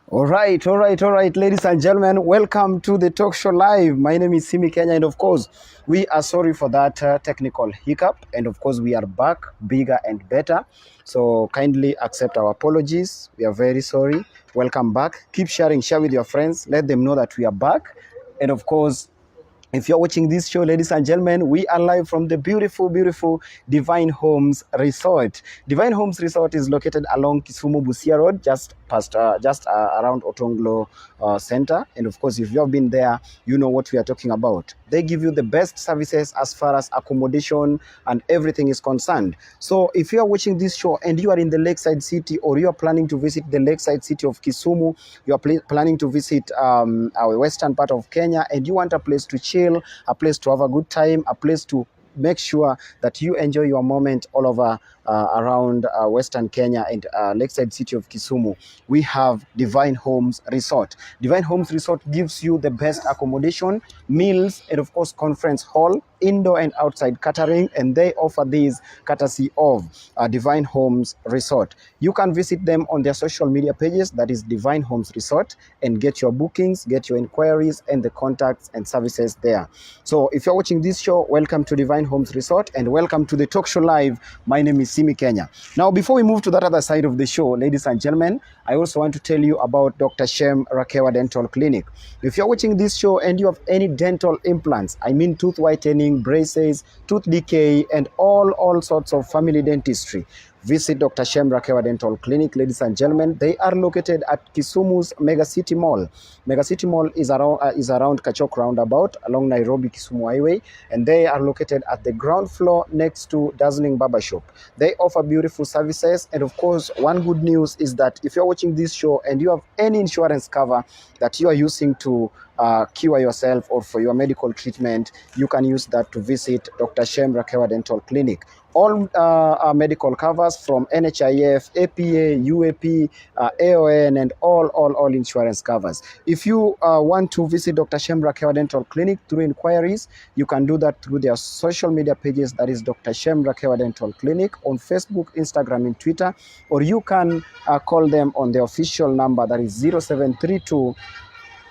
All right, ladies and gentlemen, welcome to the talk show live. My name is Simi Kenya, and of course, we are sorry for that technical hiccup, and of course, we are back bigger and better. So kindly accept our apologies. We are very sorry. Welcome back. Keep sharing, share with your friends. Let them know that we are back, and of course, if you're watching this show, ladies and gentlemen, we are live from the beautiful Divine Homes Resort. Divine Homes Resort is located along Kisumu Busia Road, just around Otonglo Center. And of course, if you have been there, you know what we are talking about. They give you the best services as far as accommodation and everything is concerned. So if you are watching this show and you are in the Lakeside City, or you are planning to visit the Lakeside City of Kisumu, you are planning to visit our western part of Kenya, and you want a place to chill, a place to have a good time, a place to make sure that you enjoy your moment all over around Western Kenya and Lakeside City of Kisumu, we have Divine Homes Resort. Divine Homes Resort gives you the best accommodation, meals, and of course conference hall, indoor and outside catering, and they offer these courtesy of Divine Homes Resort. You can visit them on their social media pages, that is Divine Homes Resort, and get your bookings, get your inquiries, and the contacts and services there. So if you're watching this show, welcome to Divine Homes Resort and welcome to the talk show live. My name is Simi Kenya. Now, before we move to that other side of the show, ladies and gentlemen, I also want to tell you about Dr. Shem Rakewa Dental Clinic. If you're watching this show and you have any dental implants, I mean tooth whitening, braces, tooth decay, and all sorts of family dentistry, visit Dr. Shem Rakewa Dental Clinic, ladies and gentlemen. They are located at Kisumu's Mega City Mall. Mega City Mall is around Kachok roundabout along Nairobi Kisumu Highway, and they are located at the ground floor next to Dazzling Barber Shop. They offer beautiful services, and of course, one good news is that if you're watching this show and you have any insurance cover that you are using to cure yourself or for your medical treatment, you can use that to visit Dr. Shem Rakewa Dental Clinic. All medical covers from NHIF, APA, UAP, AON, and all insurance covers. If you want to visit Dr. Shem Rakewa Dental Clinic through inquiries, you can do that through their social media pages, that is Dr. Shem Rakewa Dental Clinic, on Facebook, Instagram, and Twitter, or you can call them on the official number, that is 0732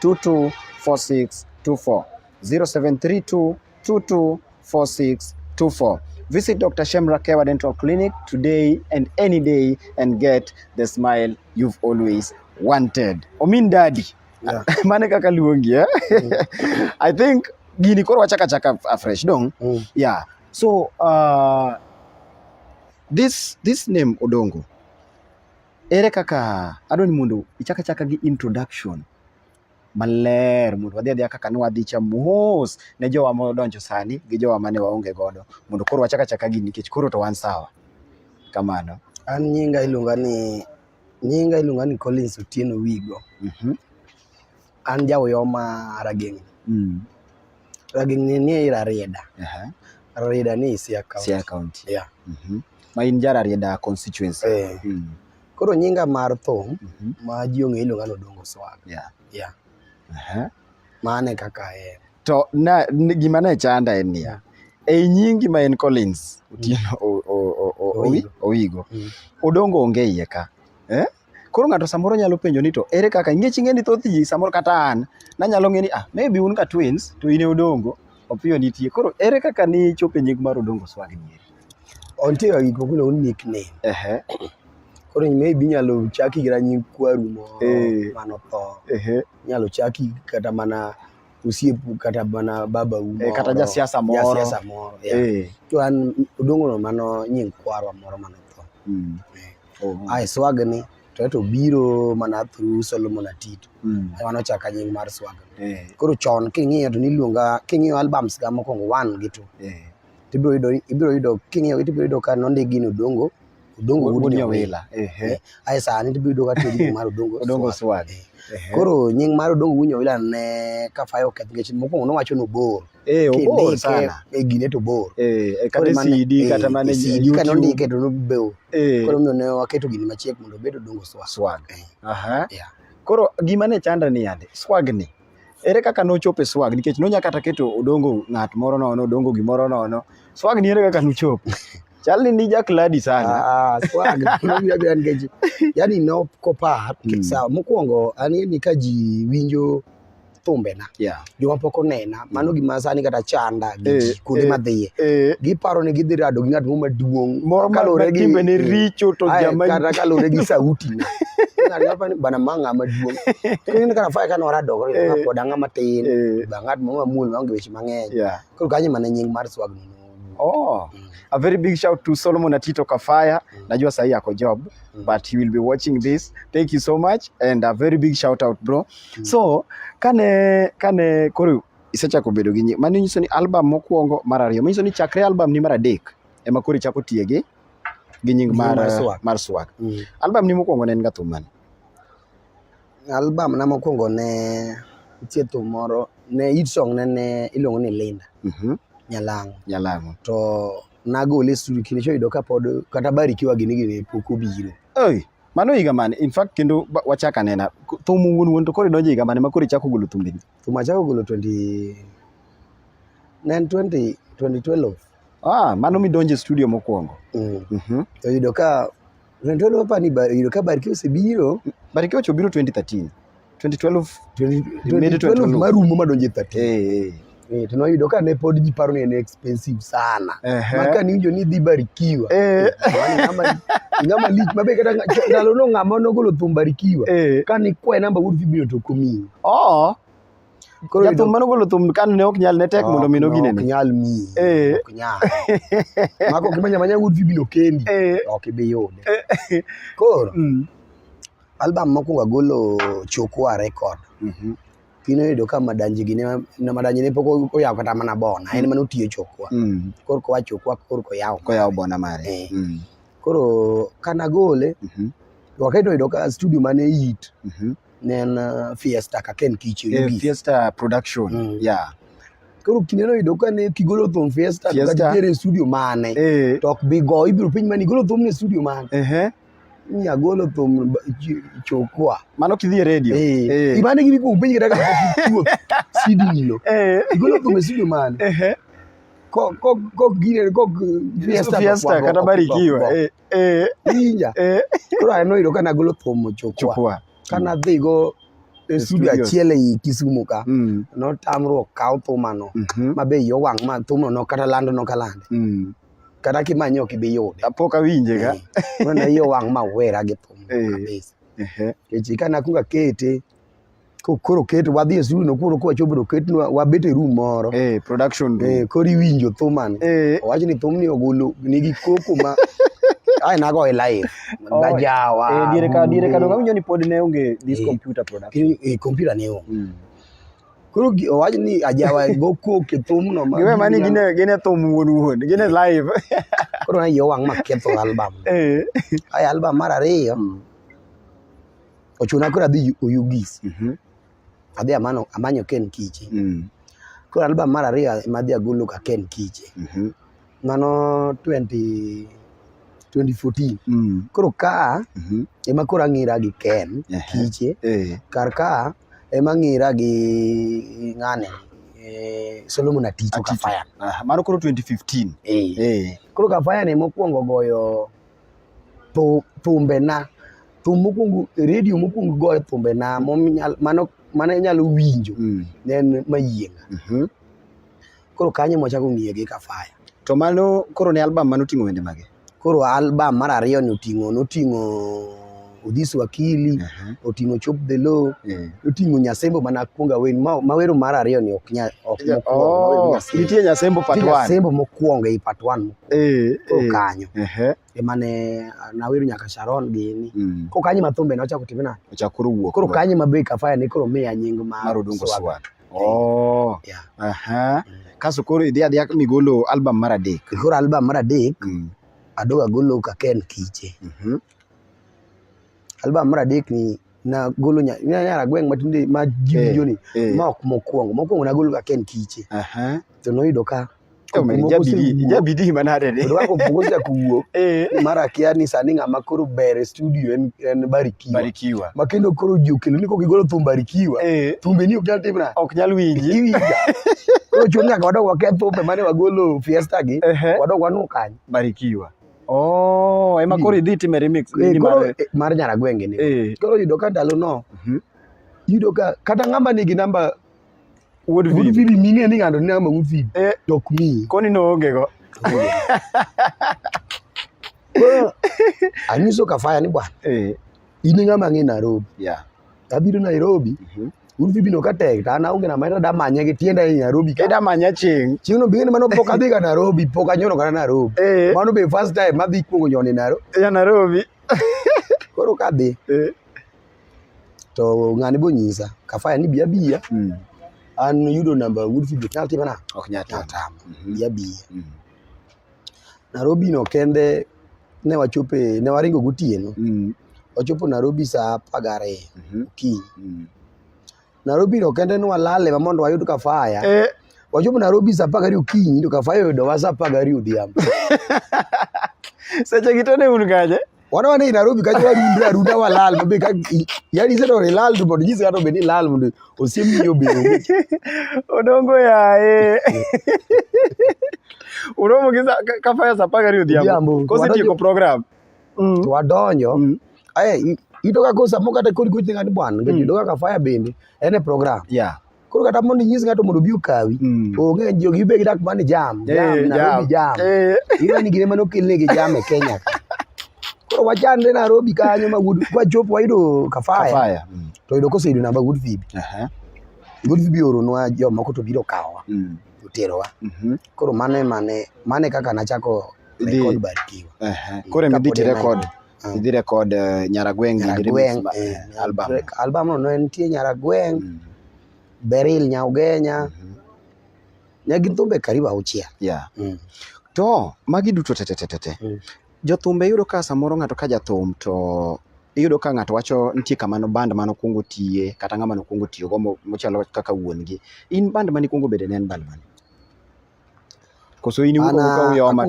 224624. 0732 224624. Visit Dr. Shem Rakewa Dental Clinic today and any day and get the smile you've always wanted. Omin daddy. Yeah. Mane kaka luongi, eh? I think gini koro wachaka fresh dong. Yeah. So this name Odongo. Ere kaka adoni mundu ichaka gi introduction maler mondo wadhi kaka nwadhi chamos ne jowa modonjo sani gi jowa mane waonge godo mondo koro wachaka gi nikech koro to wan sawa kamano. An nyinga iluonga ni Collins Otieno Wigo. An jaoyo ma Rageng. Rageng ni Rarieda. Rarieda ni Siaya County. Yeah. Ma in Rarieda constituency. Koro nyinga mar thum ma ji ong'e iluonga ni Odongo Swag. Yeah. Mane kaka to na gima ne chanda en niya, e nyingi ma en Collins Otieno Owigo, Odongo onge iye ka. Koro ng'ato samoro nyalo penjo ni to ere kaka ing'eni thoth ji samoro kata an nanyalo ng'eni maybe un ka twins to in Odongo Opiyo nitie. Koro ere kaka ni chope nying mar Odongo Swag ni? Ontie gik moko ni nickname. Koro maybe nyalo chaki gi nying kwaru mano tho. Nyalo chaki kata mana usiepu kata mana baba kata jasiasa moro. To an Odongo no mano nying kwarwa moro mano tho. Swag ni to biro mana through Solomon Atito. Mano chaka nying mar Swag. Koro chon king'iyo to king'iyo albums ga mokwongo 1 gi 2. Ibiro yudo king'iyo ibiro yudo ka nondigi ni Odongo Wuod Nyawela. Sani tibiro yudo ka tiyo mar Odongo Swag. Koro nying mar Odongo Wuod Nyawela ne kafayo keth nikech mokwongo nowacho no bor. Obor sana. Gine to bor. Kata CD kata mane CD ka nondike to nobeo. Koro ne waketo gini machiek mondo obed Odongo Swag. Koro gima ne chanda ni yande Swag ni ere kaka nochope Swag nikech nonya kata keto Odongo ng'at moro nono, Odongo gimoro nono. Swag ni ere kaka nochopo? Chal ni jakladi sana. Swag yani no kopar sawa mokwongo ani ni ka ji winjo thumbe na joma pok onena mano gima sani kata chanda gi kuonde madhiye giparo ni gidhi rado gi ng'at maduong' kalore gi timbe ne richo to jama kata kalore gi sauti na ng'at bana manga maduong' kendo kana fa kana rado go pod ng'ama tin ba ng'at mo mamul ma weche mang'eny koro kanye mana nying mar swag no. A very big shout to Solomon Atito Kafaya. Najua sahi yako job, but he will be watching this. Thank you so much and a very big shout out bro. So kane koro isechako bedo gi nying mano nyiso ni album mokwongo mar ariyo nyiso ni chakre album ni mar adek ema koro ichako tiye gi nying mar swag. Album ni mokwongo ne en ga thum mane? Album na mokwongo ne nitie thum moro ne hit song ne iluongo ni Linda. Nyalango to nagole studio kinicho yudo ka pod kata Barikiwa gini pok obiro. Mano higa mane? In fact kendo wachaka nena thum wuon to koro donjo higa mane ma koro ichako golo thumbe ni? Thum achako golo 2012. Mano mi donjo studio mokwongo. To yudo ka 2012 pani yudo ka Barikiwa osebiro. Barikiwa ochobiro 2013. 2012 marumo madonjo 13. To no yudo ka ne pod ji paro ni en expensive sana. Maka ni winjo ni dhi Barikiwa. Ng'ama lich mabe kata ndalo no ng'ama nogolo thum Barikiwa. Ka ni kwe namba would biro to komi. Koro thum mano golo thum kan ne ok nyal ne tek mondo mino gine. Ok nyal mi. Ok nyal. Mako kimanya would biro kendi. Ok be yode. Koro album mokwongo golo Chokwa record. Kino yudo ka madanji ne pok oyaw kata mana bona en mano tiyo Chokwa. Koro ko Chokwa koro ko yaw bona mare. Koro kana gole wakaito yudo ka studio mane hit nen Fiesta ka Ken Kiche Fiesta production. Koro kineno yudo ka ne kigolo thum Fiesta ka tere studio mane to ok bi go ibiro piny mani golo thum ne studio mane. Nya golo thum Chokwa mano kidhi radio ibane gibi ko penj kata ka CD no igolo thum studio mane ko gine ko Fiesta kata Barikiwa inja koro ano yudo kana golo thum Chokwa kana dhi go studio achiel e Kisumu ka no tamruok kaw thum ano mabe yo wang ma thum no kata lando no kalande kata kimanyo kibiyude apoka winje ka mana yo wang ma wera gi thum kabisa kechika na kunga kete koro kete wadhi studio no koro ko chobo kete wabete room moro production room koro winjo thum man owacho ni thum ni ogolo nigi koko ma ai nago e live bajawa dire ka do ng'ama ni pod ne onge this computer production computer ne onge koro owacho ni ajawa go koke thum no ma giwe mani gine thum wuon gine live koro na yo wang ma ketho album ai album mar ariyo ochuna koro adhi Oyugis adhi amanyo Ken Kiche koro album mar ariyo madhi agolo ka Ken Kiche mano 2014 koro ka ema koro ang'ira gi Ken Kiche kar ka ema ng'ira gi ng'ane Solomon Atito Kafaya. Mano koro 2015. Koro Kafaya ne mokwongo goyo thumbe na. Thum mokwongo radio mokwongo goyo thumbe na mano nyalo winjo nen Mayienga. Koro kanye mochako ng'iye gi Kafaya. To mano koro ne album mano ting'o wende mage? Koro album mar ariyo noting'o Odhiso Wakili, oting'o Chop the Law, oting'o Nyasembo mana kuonga wen mawero mar ariyo ni ok mokwongo. Nitie Nyasembo part 1. Nyasembo mokwongo e part 1. Kanyo. Emane nawero nyaka Sharon gini. Ko kanye mathumbe nochako timena. Ochakoro wuok. Koro kanye mabe Kafaya ne koro miya nying mar Odungo Swag. Kaso koro idhi migolo album mar adek. Koro album mar adek adoga golo ka Ken Kiche. Album mar adek ni na golo nyara gweng matinde ma jiwinjo ni ma ok mokwongo na golo ka Ken Kiche to noyudo ka jabidi manade ne ro ko pogoja kuwuok mara kia ni sani ng'ama koro bere studio en Barikiwa makendo koro jokelo ni ko gigolo thum Barikiwa thumbe ni ok nyal timna ok nyal winji Koro chuno nyaka wadog waketh thumbe mane wagolo fiesta gi, wadog wanu kanyo. Barikiwa. Oh, ema koro idhi time remix mar Nyaragwenge ni. Koro yudo ka ndalo no. Yudo ka kata ng'ama nigi namba Wood Phoebe ming'e ni ng'ato ni namba Wood Phoebe. Tok mi. Koni no onge go. Anyiso Kafaya ni bwana. In ng'ama ng'e Nairobi. Abiro Nairobi. Wood Phoebe no katek ta an aonge na maita da manye gi tienda e Nairobi ka da manya ching no bing'e mano pok adhi ga Nairobi, pok anyono kana Nairobi. Mano be first time madhi kuongo nyone Nairobi. Koro kadhi. To ng'ani bo nyisa Kafaya ni biya. An yudo namba Wood Phoebe nyal timana ok nyatama. Biya. Nairobi no kende ne wachope ne waringo gotieno. Wachopo Nairobi saa 12 okinyi. Nairobi no kende no walale mondo wayud Kafaya. Wachopo Nairobi saa 12 okinyi to Kafaya yudo wa saa 12 odhiambo. Seche gitone un kaje. Wana Nairobi kaje warunda walal mabe ka yani se do lal to mondo nyise gato be ni lal mondo osiemi yo be. Odongo yae. Uromo giza Kafaya saa 12 odhiambo. Kosi tieko program. To wadonjo. Ito ka kosa mo kata kodi kuchi ngani bwana ngedo ka Kafaya bende ene program koro kata mondo nyis ngato mondo bi okawi onge jogi be gidak man jam Nairobi jam iro ni gire mano kelne gi jam e Kenya koro wachande Nairobi kanyo ma kwa chopo wayudo Kafaya to yudo kose yudo namba Wood Phoebe Wood Phoebe oro nwa joma ko to biro kawa oterowa koro mane kaka nachako record Barikiwa koro emidhi record idhi record Nyaragwenge album no entie Nyaragwenge Beril Nyaugenya nyagi thumbe karibu 6 to magi duto tete jothumbe yudo ka samoro ng'ato ka jathum to iyudo ka ng'ato wacho nitie kamano band mano kungo tiye kata ng'ama no kungo tiyo go mochalo kaka wuon gi in band mani kungo bede ne en band mani koso in wuko ka uyoma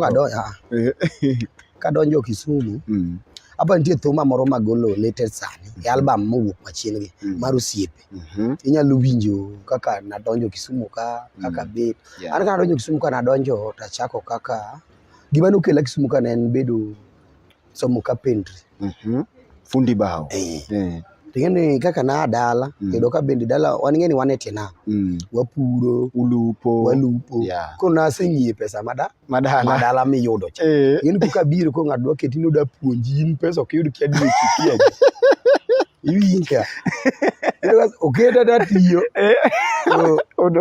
kadonjo Kisumu apa nitie thuma moro magolo latest sani album mowuok machien gi mar Osiepe inyalo winjo kaka nadonjo Kisumu kaka bet an kana donjo Kisumu kana donjo tachako kaka gima nokela Kisumu kana en bedo somo carpentry fundi bao tingeni kaka na dala kedo ka bendi dala waningeni wanetina wapuro walupo kona seng'ie pesa madala miyudo cha in kuka biro ko ng'adwa ketino da puonji in pesa ok yud kiadi chikia iwinja okeda da tiyo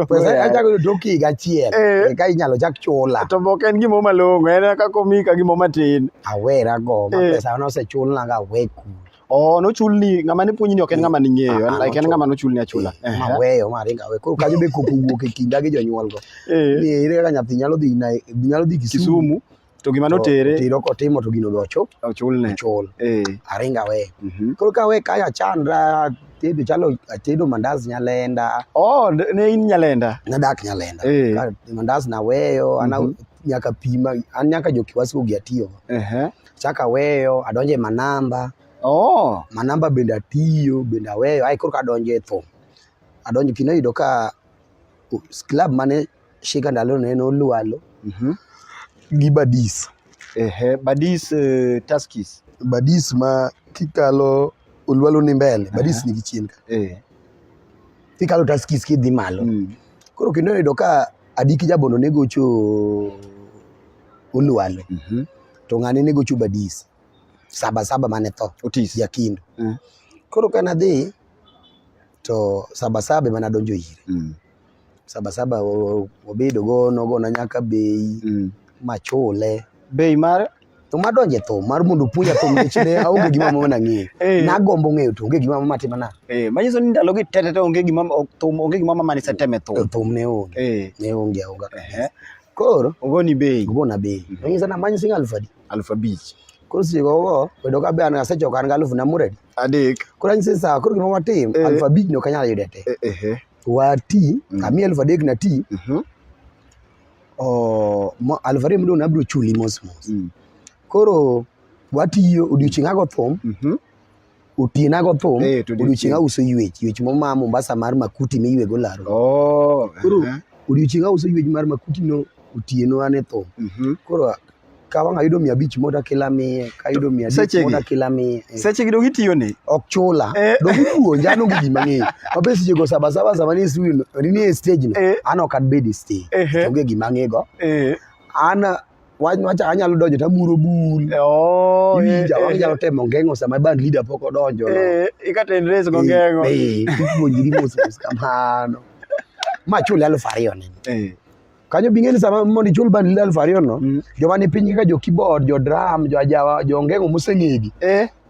pesa achago doki gachiel ka inyalo chak chula to bok en gimo malongo en ka komika gimo matin awera go ma pesa no se chulna ga weku no chulni ng'ama ne puonjini ok en ng'ama ning'eyo like en ng'ama no chulni achula maweyo maringa we koro kajo be koko wuok e kinda gi jonyuol go ni ere kaka nyathi nyalo dhi Kisumu to gima notere tiro kotimo to gino docho ochulne aringa we koro ka we kaya chandra tedo chalo tedo mandazi Nyalenda ne in Nyalenda nadak Nyalenda ka mandazi na weyo ana nyaka pima an nyaka jokiwasi gi atiyo chaka weyo adonje manamba manamba bende atiyo bende aweyo ai koro kadonje thum adonjo kino yudo ka club mane shika ndalo ne no Lualo gi Badis Badis Tuskys Badis ma kikalo Lualo ni mbele Badis ni gichien ka kikalo Tuskys kidhi malo koro kino yudo ka adiki jabondo ne gocho Lualo to ng'ane ne gocho Badis Saba mane tho Otis Jakindo koro kana dhi to Saba mana donjo ire Saba obedo go nogona nyaka bei machule bei mar to madonje tho mar mundu punya tho mechne aonge gima mama ng'eyo nagombo ng'eyo to onge gima mama timana manyiso ni ndalo gi tete onge gima thum onge gima mama ni seteme thum ne onge koro ogoni bei nyisa na manyi singa alfabich koro sigo wedo ka be an asechoka an galufu na muredi adek koro nyisa sa koro gima watim alfabich no kanyala yudete wati kami alfadek na ti alfare mdo na bro chuli mos koro watiyo odiochieng'a go thum otiena go thum odiochieng'a uso ywech mo ma Mombasa mar makuti miywe go laro koro odiochieng' auso yuech mar makuti no otieno ane thum. Koro ka wang' ayudo 500 moda kila miye, kayudo 300 moda kila miye. Seche gi dong itiyo ne? Ok chula. Dong ipuonja an onge gima ng'eyo. Mabe seche go sabasaba sama ni studio ni e stage no. An ok adbed e stage. Onge gima ng'ego. An wacha anyalo donjo tamuro bul. Iwinja wang' nyalo temo ngeng'o sama band leader pok odonjo. Ikata en race go ngeng'o. Ipuonjri mos kamano. Ma chule 2,000 ne. Kanyo bing'eni sama mondo ichul band leader 2,000 no, joma ni piny kaka jo keyboard, jo drum, jo ajawa, jo ngeng'o moseng'egi.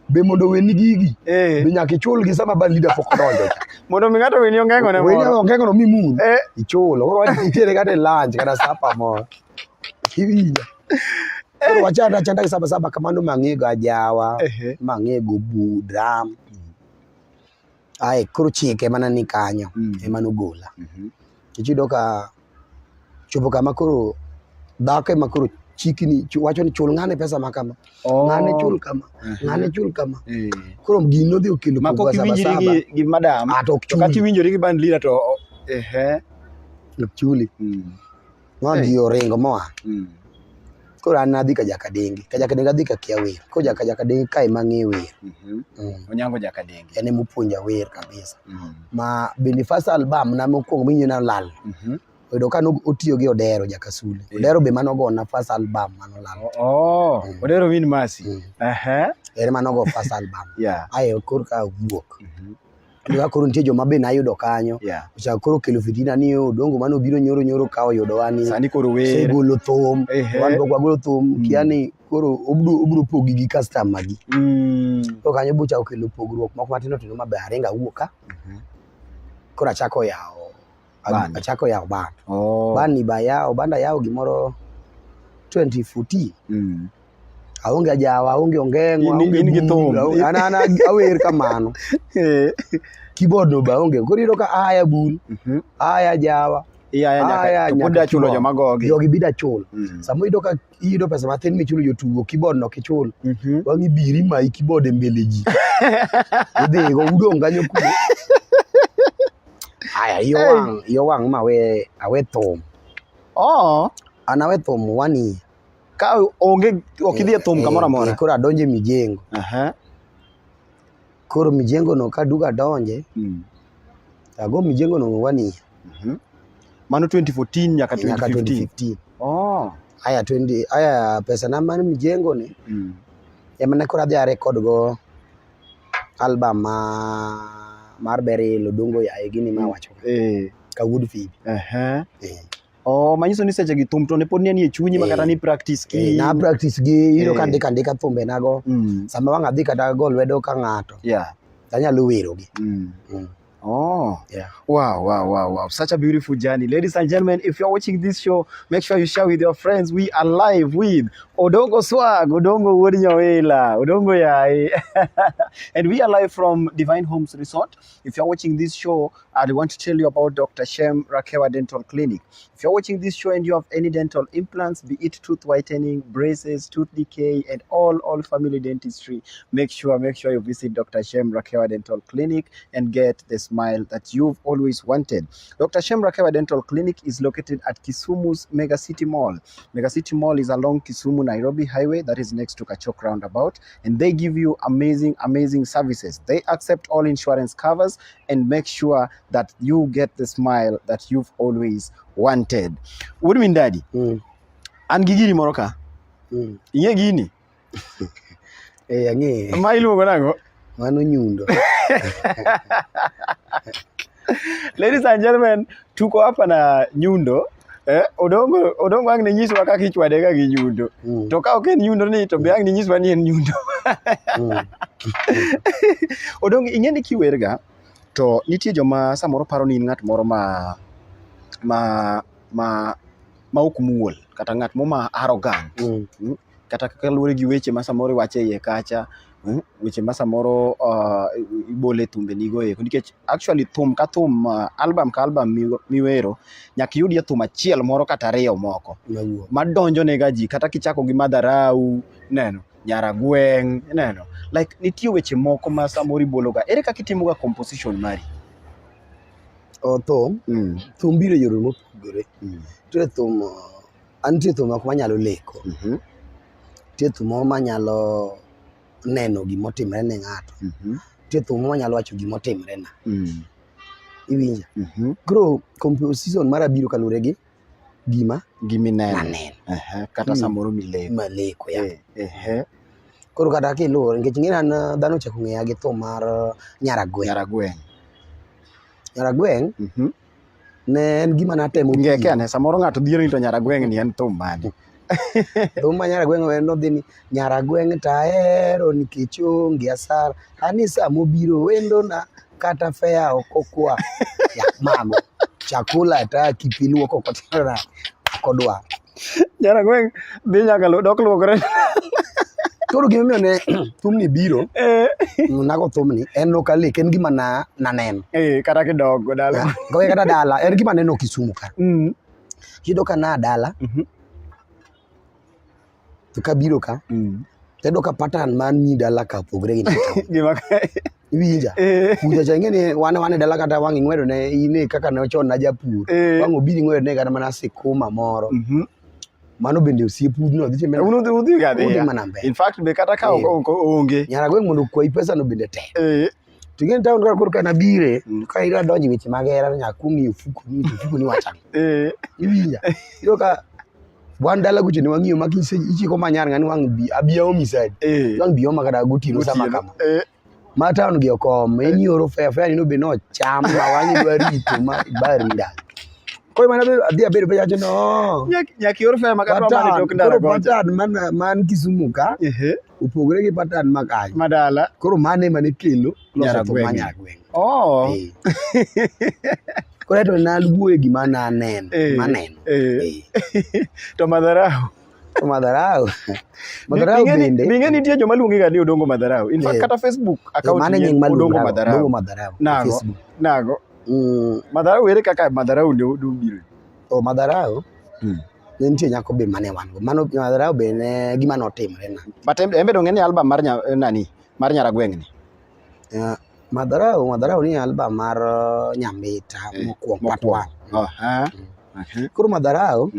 Be mondo weni gigi. Be nyaka ichul gi sama band leader pok odonjo. Mondo mi ng'ato weni ongeng'o ne moro. Weni ongeng'o no mimun. Ichul. Koro itiere kata lunch kata sapa moro. Iwinja. Koro wachanda gi sapa kamano mang'ego ajawa, mang'ego bu drum. Ai koro chike mana ni kanyo ema nogola. Ichido ka chopo kama koro dhako ema koro chikni wacho ni chul ng'ane pesa makama. Ng'ane chul kama. Ng'ane chul kama. Koro gino dhi okelo pesa saba. Mako gi madam. To kati winjori gi band leader to ok chuli. Ng'adi oringo moa. Koro an adhi ka Jakadengi. Ka Jakadengi adhi ka kia wer. Ko Jakadengi ka ema ng'e wer. Onyango Jakadengi. Ene mopuonja wer kabisa. Ma bende first album na mokwongo minyo na lal. Oyudo ka otiyo gi Odero Jakasule. Odero be manogona first album manolal. Odero Min Mercy. Ere manogo first album. Ae kor ka wuok. Adiwa koro nitie joma be nayudo kanyo. Ocha koro kelo fitina ni Odongo mano biro nyoro ka oyudo wani. Sani koro wer. Segolo thum. Wan pok wagolo thum. Kiani koro obro pogi gi customer gi. To kanyo bucha okelo pogruok moko matino tino maber aringa wuoka. Koro achako yawo band. Band ni banda yawo gimoro 2014. Aonge ajawa, aonge ongeng'o, aonge thum. Ana awer kamano. Keyboard no ba onge. Koro iyudo ka aya bul, aya ajawa. Aya to pod achulo joma gogi. Jogi bida chul. Samo iyudo pesa matin michulo jotugo keyboard no kichul. Wang'i biri mai keyboard e mbele ji. Idhi go udong kanyo kuno. Aya yo wang' ma awe thum. An awe thum 1 year. Ka onge okidhi e thum kamoro amora. Koro adonje mijengo. Koro mijengo no kaduga donje. Ago mijengo no 1 year. Mano 2014 nyaka 2015. Aya pesa na mano mijengo ni. Yamane koro adhi record go album mar Beryl Odongo ya gini ma wacho. Ka Woodfield. Manyiso ni seche gi thum to ne pod ni e chunyi makata ni practice ki. Na practice gi iro ka ndika thumbe nago. Sama wang' adhi kata go lwedo ka ng'ato. Anyalo wero gi. Wow. Such a beautiful journey. Ladies and gentlemen, if you're watching this show, make sure you share with your friends. We are live with Odongo Swag, Odongo Wodinyawela, Odongo Yai. And we are live from Divine Homes Resort. If you're watching this show, I want to tell you about Dr. Shem Rakewa Dental Clinic. If you're watching this show and you have any dental implants, be it tooth whitening, braces, tooth decay, and all family dentistry, make sure you visit Dr. Shem Rakewa Dental Clinic and get the smile that you've always wanted. Dr. Shem Rakewa Dental Clinic is located at Kisumu's Mega City Mall. Mega City Mall is along Kisumu Nairobi Highway, that is next to Kachok roundabout, and they give you amazing services. They accept all insurance covers and make sure that you get the smile that you've always wanted. What do you mean, Daddy? An gigiri moroka. Inye gini? Ange. Ma iluongo nango? Mano nyundo. Ladies and gentlemen, tuko hapa na nyundo. Odongo ang ninyiswa kaka ichwade ga gi nyundo. To ka ok en nyundo ni to be ang ninyiswa ni en nyundo. Odongo ing'eni kiwerga to nitie joma samoro paro ni ng'at moro ma ok muol kata ng'at mo ma arrogant. Kata kaka luwore gi weche ma samoro wache iye kacha. Weche ma samoro ibole thumbe nigo eko nikech actually thum ka thum album ka album miwero nyaka yudie thum achiel moro kata ariyo moko madonjo nega ji kata kichako gi madharau neno nyaragweng neno like nitie weche moko ma samoro ibologa. Ere kaka itimoga composition mari? thum thum biro yore mopogore. Nitie thum antie thum ok manyalo leko. Nitie thum manyalo neno gimotimre ne ng'ato. Nitie thum manyalo wacho gimotimre na. Iwinja. Koro composition mara biro kalure gi gimineno. Kata samoro mileko ya. Koro kata kilure nikech ng'ina dhano chako ng'eya gi thum mar Nyaragweng'. Nyaragweng' ne en gima natemo ng'eke ane samoro ng'ato dhiero ni to Nyaragweng' ni en thum mane. Thum ma Nyaragweng' wendo dhi ni Nyaragweng' tahero nikech onge asara ani samobiro wendo na kata fea okokwa ya mago chakula ta kipiluoko kotera kodwa Nyaragweng' dhi nyaka dok luokre. Koro gimomiyo ne thumni biro nago thumni en nokalek en gima naneno kata kidogo dala goye kata dala en gima neno Kisumu ka kido kana dala to kabiro ka tedo ka pattern man mi dala ka pogre gi gima iwinja puja cha ngene wane dala kata wangi ngwedo ne ine kaka ne ochon na japur wango biri ngwedo ne kata mana sikuma moro mano bende osiepu no dhi chemena udhi ga dhi in fact be kata ka onge Nyaragweng' mondo kwai pesa no bende tek tingen town kor kana bire ka ira donji weche magera nyakungi fuku ni wachang iwinja iro ka wan dala guche ne wang'iyo makise ichiko manyar ngani wang bi abiya omisad wang bi oma kada gutino sama kama ma town gi okom enyoro fe ni no be no cham ma wangi dwari to ma barinda koi mana dia bedo pe jacho no nyaki yor fe makadwa mane tok ndara go pattern man Kisumu ka upogore gi pattern makany madala koro mane kelo Nyaragweng'. Koro to naluoe gima naneno maneno to madharau bende binge nitie joma luongi ga ni Odongo Madharau in fact kata Facebook account ni Odongo Madharau nago Madharau ere kaka Madharau ndio biro Madharau ne nitie nyako be mane wan go mano Madharau be ne gima notimre na but embe dong en album mar mar Nyaragweng' ni Madharau ni album mar Nyambita mokwongo patwa koro Madharau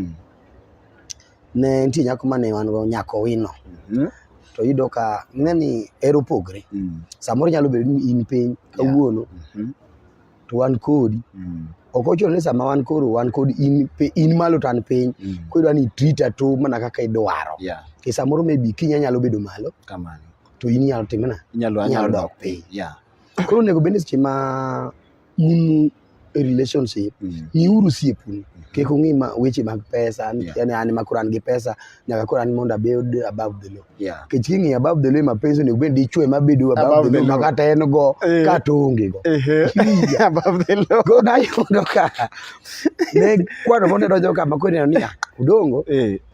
ne nitie nyako mane wan go nyako wino to yudo ka ng'eni ero pogre samoro nyalo bedo ni in piny kawuono to wan kodi ok ochuno ni sama wan kodi in malo tan piny koidwa ni trita to mana kaka idwaro ke samoro maybe kinya nyalo bedo malo kamano to in nyalo timena nyalo dok piny koro nego bende seche ma un relationship ni uru siepuni kek ung'ima weche mag pesa yani an makuran gi pesa nyaka kuran mondo abed above the law kech kingi above the law mapenzo nego bende dichwe mabedo above the law makata en go katonge go above the law go na yudo ka ne kwano mondo dojo ka makoni ni Odongo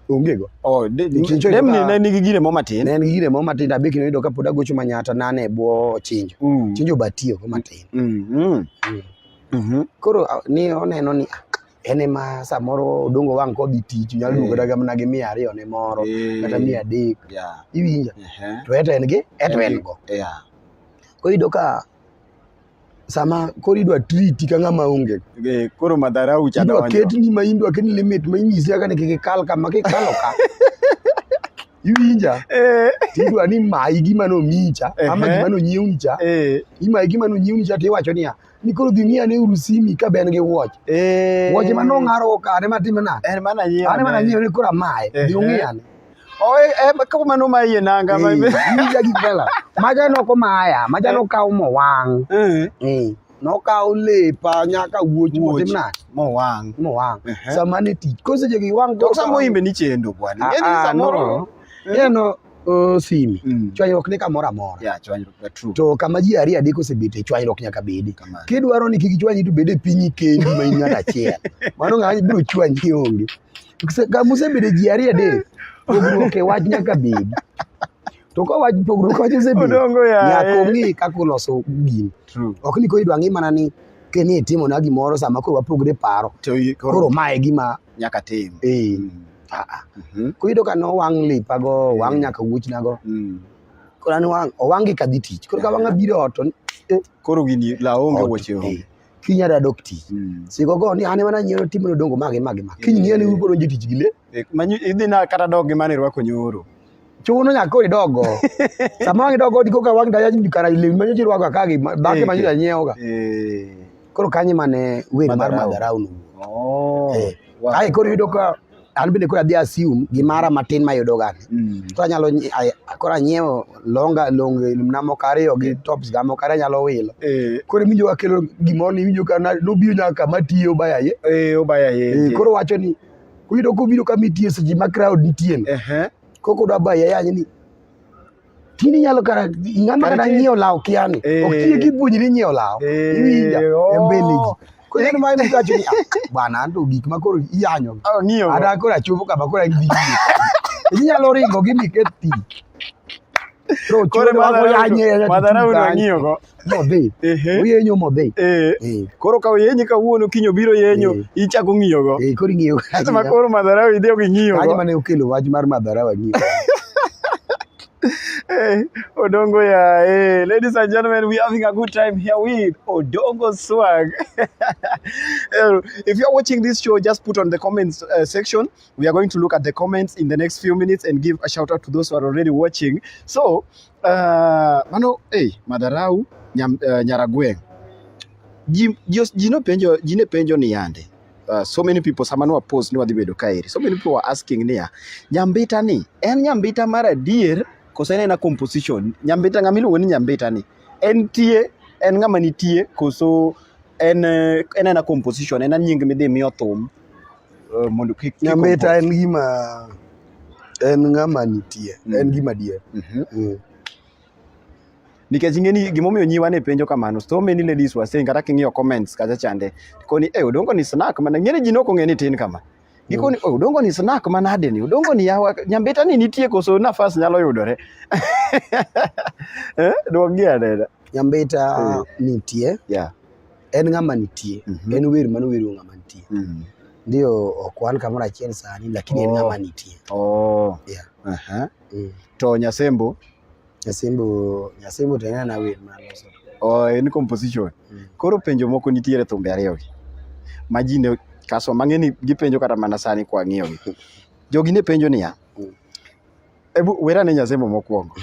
onge go demni ne nigi gire mo matin abeki no yudo ka pod agocho manyata nane bwo chinjo batio ko matin koro ni oneno ni ene ma samoro Odongo wang ko bi tich nyalo duogo daga mana gi 200 ne moro kata 300 iwinja to en go ko yudo ka sama korido treat ka ngama onge koro Madharau cha donjo ket ni maindo ket limit mainyisi aka ne kikal kama kikalo ka iwinja tidwa ni mai gima no micha ama gima no nyiuncha ima gima no nyiuncha tiwacho niya ni koro dhi ng'iya ne urusimi ka ben gi watch watch mano ng'aro kare matimna en mana nyiewo ni koro mae dhi ng'iya ne kama mano maie nanga iwinja gi bela maja no ko maya maja no kaw mo wang no kaw lepa nyaka wuoch motimna mo wang sama ne tich kose je gi wang to samo imbe ni chendo bwana ngeni samoro no simi chwanyruok ni kamoro amora chwanyruok true to kama ji ari adek osebete chwanyruok nyaka bedi kidwaro ni kik chwanyi to bede pinyi kendi ma in ng'at achiel mano ng'ani biro chwanyi onge kama osebede ji ari adek pogruok e wach nyaka bedi to ka wach pogruok wach osebede nyaka ong'i kaka uloso gini ok ni koidwa ng'i mana ni keni itimo na gimoro sama koro wapogre paro koro mae gima nyaka tim Kuido ka no wang lipa go wang nyaka wuoch nago koro an wang owangi kadhi tich koro ka wanga biro oto koro gini la onge wuoche onge kinya da dokti siko go ni ane mana nyiro timo dongo mage kiny ng'iyo ni ubro donjo tich gile manyu idhi na kata dog gi mane rwako nyoro chuno nyako idogo sama wangi dogo diko ka wangi dayaji kara ile manyu ji rwako kagi bake manyu da nyiewo ga koro kanye mane wer mar madharau no ai koro yudo ka an bende koro adhi assume gimara matin mayudo gani to anyalo koro anyiewo longe mnamo ariyo gi tops ga moko ariyo nyalo wilo koro mijo akelo gimoro ni mijo kana nobiro nyaka matiyo obayaye koro wacho ni kuyudo kubiro kamitie seche ma crowd nitie koko da bayaye ni tini nyalo kara ng'ama kada nyiewo law kiani ok gipuonjri nyiewo law iwinja embele koro en mai mutacho ni bana ando gik makoro iyanyo ada koro achopo kama koro ngidi inyalo ringo gi miketi koro madharau no ng'iyo go modhi oyenyo modhi koro ka oyenyi kawuono kinyo biro yenyo ichako ng'iyo go koro ng'iyo sama koro madharau idhi gi ng'iyo go kanyo mane okelo wach mar madharau ng'iyo Odongo ya ladies and gentlemen, we're having a good time here with Odongo Swag. If you're watching this show, just put on the comments section. We are going to look at the comments in the next few minutes and give a shout out to those who are already watching. So, madharau nyaragweng. Jino penjo ni yande. So many people samano post ni wadhi bedo kaeri. So many people were asking niya, nyambita ni en nyambita mara dier koso en composition. Nyambita ngamiluongo ni nyambita ni en ng'ama nitie koso en composition, en nying midhi miyo thum mondo kik nyambita en ng'ama nitie en gima dier nikech ing'eni gimomiyo nyiwa ne penjo kamano. So many ladies were saying kata king'iyo comments kacha chande koni Odongo ni snack mana ng'eni ji noko ng'eni tin kama gikoni Odongo ni snack manade ni Odongo ni yawa nyambita ni nitie koso nafas nyalo yudore dwok gi adeda nyambita nitie en ng'ama nitie en wer mano wer ng'ama nitie ndio okwan kamoro achiel sani lakini en ng'ama nitie to Nyasembo tena na wer maloso en composition koro penjo moko nitiere thumbe ariyo gi majine kaso mang'eni gipenjo kata mana sani kwa ng'iyo gi jogi ne penjo niya ebu werane Nyasembo mokwongo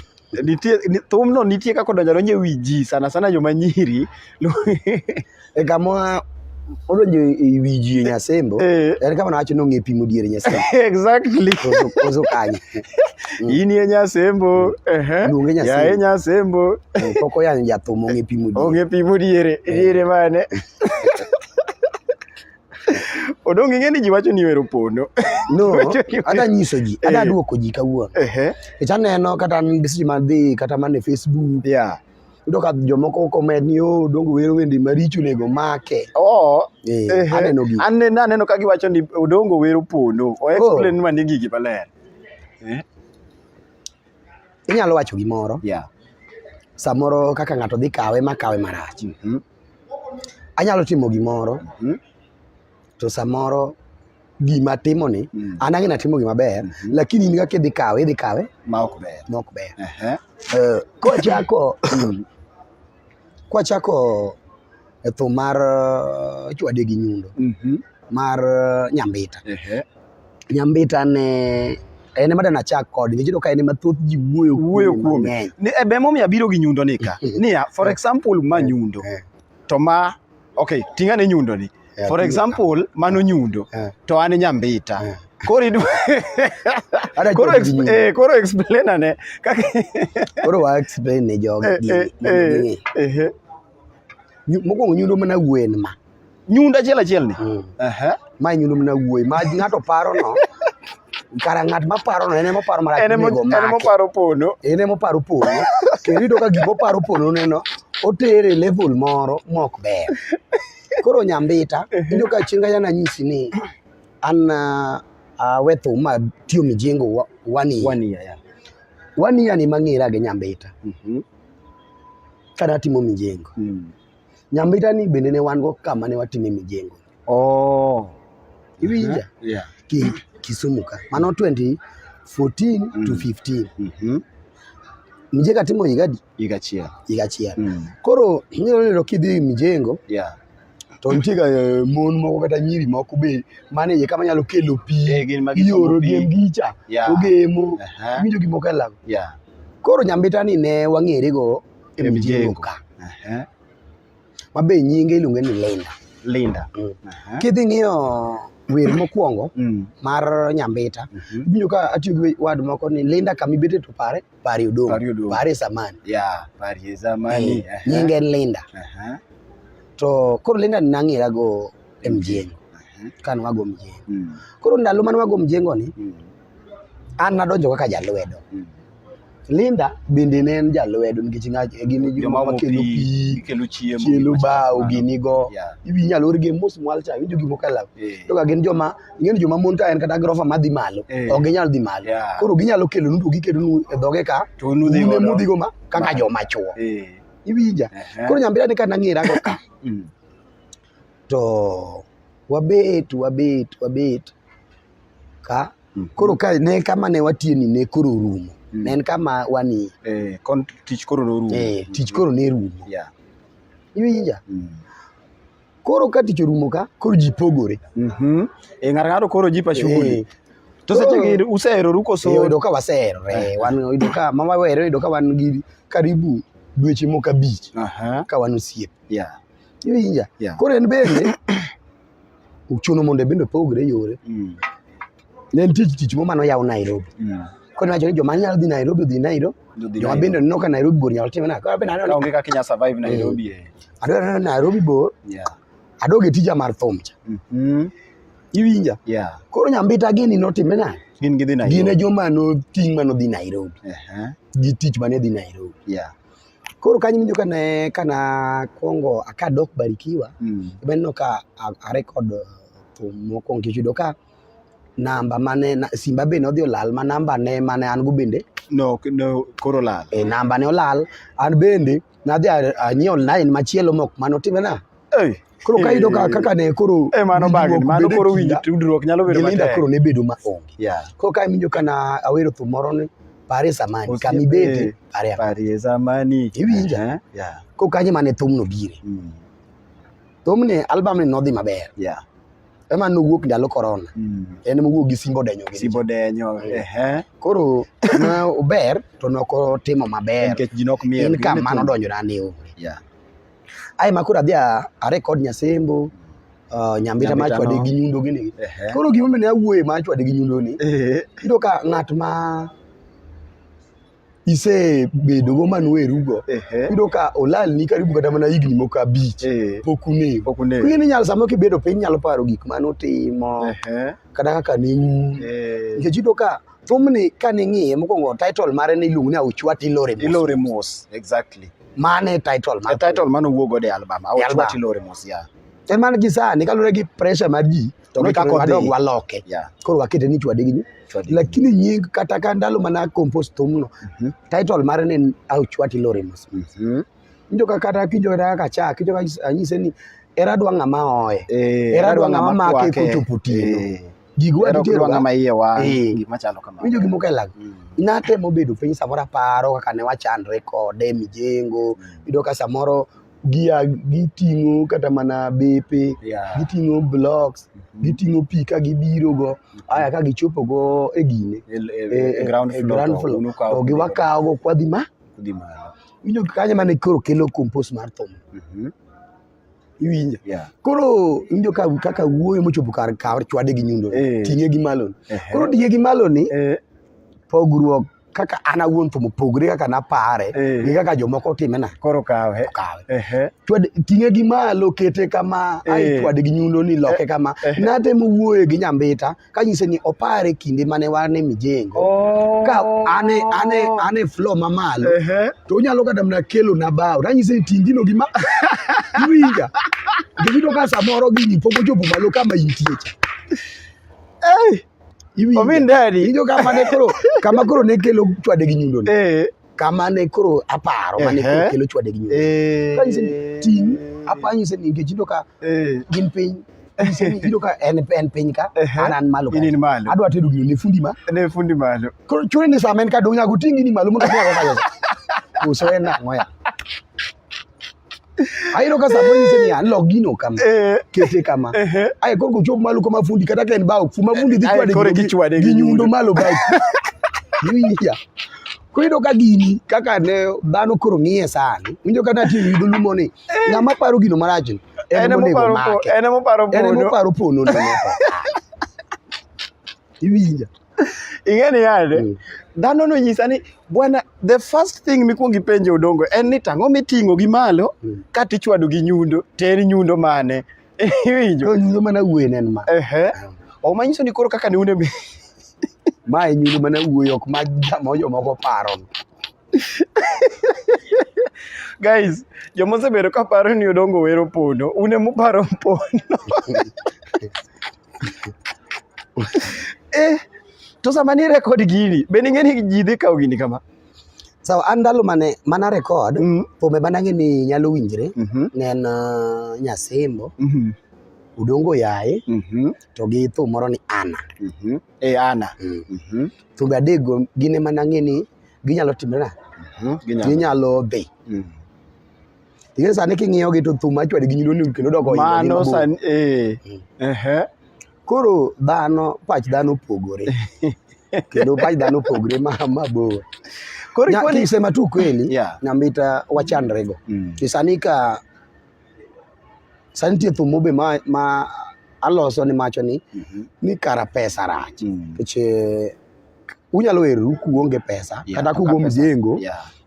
thumno nitie kaka donjo wi ji sana joma nyiri kama odonjo e wi ji Nyasembo en kama nawacho ni ong'e pimo diere Nyasembo exactly koso kanye ini e Nyasembo ya Nyasembo poko ya jathum ong'e pimo diere mane Odongo ing'eni ji wacho ni wero pono no ada nyiso ji ada duoko ji kawuono aneno kata seche madhi kata mane Facebook yudo ka jomoko comment ni Odongo wero wende maricho nego make aneno gi aneno ka giwacho ni Odongo wero pono o explain mane gigi maler inyalo wacho gimoro samoro kaka ng'ato dhi kawe marach anyalo timo gimoro to samoro gima timo ni anang'e natimo gima ber lakini in kaka idhi kawe ma ok ber kwachako e thum mar chwade gi nyundo mar nyambita nyambita ne en mada nachak kod nikech ka en mathoth ji wuoyo kuome ni ebe momiyo abiro gi nyundo nika niya for example ma nyundo to ma okay ting'ane nyundo ni for example mano nyundo to an nyambita koro explain ane koro wa explain ne jogi mokwongo nyundo mana gwen ma nyundo achiel ni ma nyundo mana wuoyi ma ng'ato paro no kara ng'at maparo no en emoparo marach en emoparo pono kendo ka gimoparo pono neno otere level moro mok ber koro nyambita ndio ka chinga yana nyisi ni an wetho ma tiyo mijengo one year ni mang'era gi nyambita kana timo mijengo nyambita ni bende ne wan go kama ne watime mijengo iwinja Kisumu ka mano 2014 to 15 mijengo timo higa achiel koro nyiro kidhi mijengo to nitie ga mon moko kata nyiri moko be mane ye kama nyalo kelo pi ioro gem gicha ogemo winjo gimo kala koro nyambita ni ne wang'ere go e Mjengo ka mabe nyinge iluonge ni Linda kidhi ng'iyo wer mokwongo mar Nyambita ibinjo ka atiyo gi wad moko ni Linda kamibete to pare odong pare samani pare zamani nyinge en Linda to koro Linda ni nang'era go e Mjengo kan wago Mjengo koro ndalo mane wago Mjengo ni an nadonjo kaka jalwedo Linda bende ne en jalwedo nikech gin joma makelo pi kelo chiemo bao ginigo inyalo orge mos mwalcha winjo gimo kala to ga gin joma ing'eni joma mon ka en kata grofa madhi malo ok ginyal dhi malo koro ginyalo kelo nuto giketo nu e dhoge ka to nudhi go ma kaka joma chuo iwinja koro Nyambita ni kana ng'ira go ka to wabet ka koro ka ne kama ne watieni ne koro rumo ne en kama wani tich koro norumo tich koro ne rumo iwinja koro ka tich orumo ka koro ji pogore ng'ato koro ji pa shughuli to seche gi usehero ruko so yudo ka wasehero wan yudo ka mama wero yudo ka wan gi karibu dweche moko 5 ka wan osiep iwinja koro en bende uchuno mondo bende pogre yore ne tich mo mano yaw Nairobi kone wacho ni joma nyalo dhi Nairobi dhi Nairobi joma bende neno ka Nairobi bor nyalo time na onge kaka inya survive Nairobi adwa Nairobi bor adoge tija mar thum cha iwinja koro Nyambita gini notime na gin gi dhi Nairobi gine joma no ting mano dhi Nairobi gi tich mane dhi Nairobi koro kanyo winjo kana kongo akadok Barikiwa benno ka a record thum mokwongo kichudo ka namba mane simba be nodhi olal ma namba ne mane an go bende no koro lal namba ne olal an bende nadhi anyiewo line machielo mok manotime na koro ka yudo kaka ne koro mano koro winjo tudruok nyalo bedo matek Linda koro ne bedo maonge koro ka winjo kana awero thum moro ni pare samani kamibete pare zamani iwinja koro kanyo mane thum no bire thum ni album ni nodhi maber ema nowuok ndalo corona en mowuok gi Simbo Denyo koro na ober to noko timo maber nikech ji nok miel en kama nodonjo na ne onge ai makoro adhi a record Nyasembo Nyambita machwade gi nyundo gini koro gimo ne awuoye machwade gi nyundo ni iyudo ka ng'at ma ise bedo go manwerugo iyudo ka olal ni karibu kata mana higni moko 5 pokune kuyeni nyalo samo kibedo piny nyalo paro gik manotimo kata kaka ne nikech iyudo ka thumni kane ng'iye mokwongo title mare ne iluongo ni Auchwati Ilore Mos mane title manowuok go de album Auchwati Ilore Mos en man gi sani kalure gi pressure mar ji to wadog waloke koro wakete ni chwade gi lakini nying kata ka ndalo mana compose thumno title mare ne Auchwati Ilore Mos ndio kata kinjo kaka cha kinjo anyise ni era dwa ng'ama oye era dwa ng'ama make kochopo tieno gigwa dwa ng'ama iye wa gik machalo kamano winjo gimo kelago natemo bedo piny samoro aparo kaka ne wachandre kode Mijengo iyudo ka samoro giting'o kata mana bepe giting'o blocks giting'o pi ka gibiro go aya ka gichopo go e gine ground floor to giwakawo go kwadhi ma winjo kanyo mane koro kelo compose mar thum iwinja koro winjo kaka wuoyo mochopo kar chwade gi nyundo ting'e gi malo koro ting'e gi malo ni pogruok kaka ana wuon thum pogre kaka napare gi kaka jomoko time na koro kawe chwade ting'e gi malo kete kama ai chwade gi nyundo ni loke kama natemo wuoyo gi Nyambita ka nyise ni opare kinde mane wane Mijengo ka ane flow mamalo to onyalo kata mna kelo na bao ranyise ni tingino gi ma iwinja gido ka samoro gini poko chopo malo kama intie cha Iwinjo kama koro ne kelo chwade gi nyundo ni kama ne koro aparo mane kelo chwade gi nyundo kanise ting apanyise ni ngechindo ka gin piny iyudo ka en piny ka an malo adwa tedo gino ne fundi malo koro chune ni sama en ka do nyago tingi ni malo mondo nyago kayo uso en ang'o ya Ayudo ka samoro nyise ni an log gino kama. Kete kama. Ai koro kochop malo kama fundi kata ka en bao. Fuma fundi dhi chwade gi nyundo malo bao. Yuya. Koyudo ka gini kaka ne dhano koro ng'iye sani. Winjo kata ti yudo lumo ni. Ng'ama paro gino marach ni. En emo paro pono no. Iwinja. Ingeni yade. Dhano no nyisa ni bwana, the first thing mikwongo ipenjo Odongo en ni tang'o miting'o gi malo kata ichwado gi nyundo, to en nyundo mane? Iwinjo? Nyundo mana wuoyo en ma. O manyiso ni koro kaka ne une ma e nyundo mana wuoyo ok ma jomoko paro. Guys, jomosebedo ka paro ni Odongo wero pono, une muparo pono. To sama ni record gini, be ning'eni ji dhi kawo gini kama? So an ndalo mana record, thumbe manang'e ni nyalo winjre, ne en Nyasembo, Odongo Yaye, to gi thum moro ni Ana. Ana. Thumbe adekgo gin ema nang'e ni ginyalo timre ginyalo dhi. Ing'e sani king'iyogi to thum machwade gi nyundo ni kendo dok ohingo mano sani koro pach dhano opogore. Kendo pach dhano opogore mabor. Kisema tu kweli, nyambita wachandrego. Sani tie thum mobe ma aloso ni macho ni kara pesa rach. Keche unyalo wero kuonge pesa kata kugo mjengo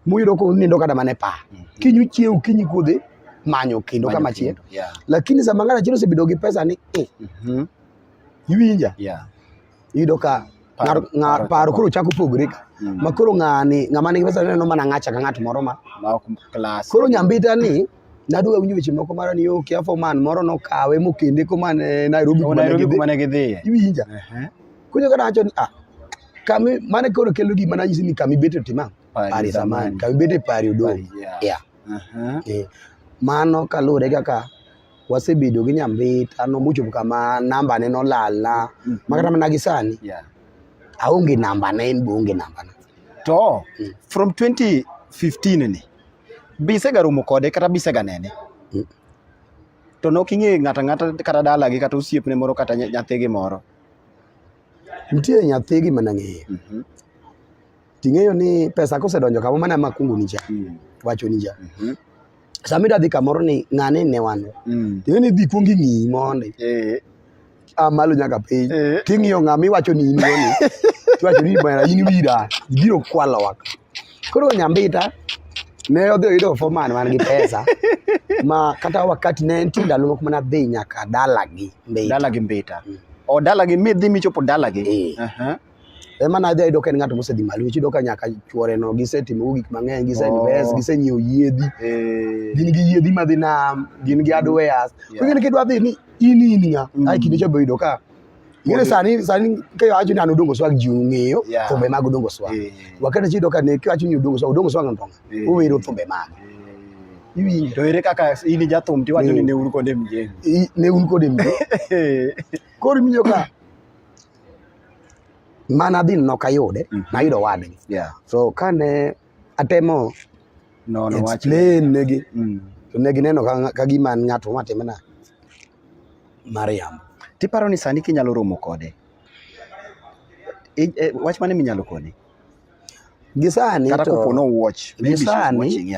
muyudo ko nindo kata mane pa. Kinyu chiew kinyi kodhe manyo kendo kama chieng. Lakini sama ng'ato achiel osebedo gi pesa ni iwinja. Iyudo ka paro koro chako pogore ka. Ma koro ng'ama nigi pesa neno mana ng'acha ka ng'at moro ma ok class. Koro nyambita ni nadwa winjo weche moko mara ni Careful Man moro nokawe mokende ko man Nairobi mane gidhiye. Iwinja. Kunyo kana acho ni kami mane koro kelo gima nanyisi ni kami bete tima pari zamani kami bete pari Odongo. Mano kalure kaka wasebedo gi nyambita no mucho kama namba ne no lala makata mana gisani aonge namba ne en bonge namba na to from 2015 ni bise garumo kode kata bise ganene to noking'e ng'ata kata dala gi kata osiepne moro kata nyathigi moro. Nitie nyathigi manang'eyo. Ting'eyo ni pesa kosedonjo kama mana makungu ni cha wacho ni ja. Samida dhi kamoro ni ng'ane ne wan. Ting'e ni dhi kuongi ng'i monde. Malo nyaka piny. King'iyo ng'ami wacho ni in ni. Wacho ni bana in wira ibiro kwalo waka. Koro nyambita ne odhi yudo foreman man gi pesa ma kata wakati ne entie ndalo moko mana dhi nyaka dala gi Mbita. O dala gi midhi michopo dala gi. Ema na dhi yudo ka en ng'ato mosedhi malo. Ichido ka nyaka chuore no gisetimo gik mang'eny, gisinvest, gisenyiewo yiedhi. Gin gi yiedhi madhi nam, gin gi hardwares. King'e kidwa dhi ni in ng'a. Ai kinde cha bedo ka. Ing'e sani ka wacho ni an Odongo Swag ji ong'eyo thumbe mag Odongo Swag. Wakati chido ka ne wacho ni Odongo Swag ndonga. Owero thumbe mag. Iwinjo. To ere kaka in jathum ti wacho ni ne un kode mjengo. Ne un kode mjengo. Koro minyo ka mana dhin nokayude nayudo wadgi. So kane atemo explain negi to negineno ka gima ng'ato matimena Mariam. Tiparo ni sani kinyalo romo kode wach mane minyalo kode gisani kata kopono watch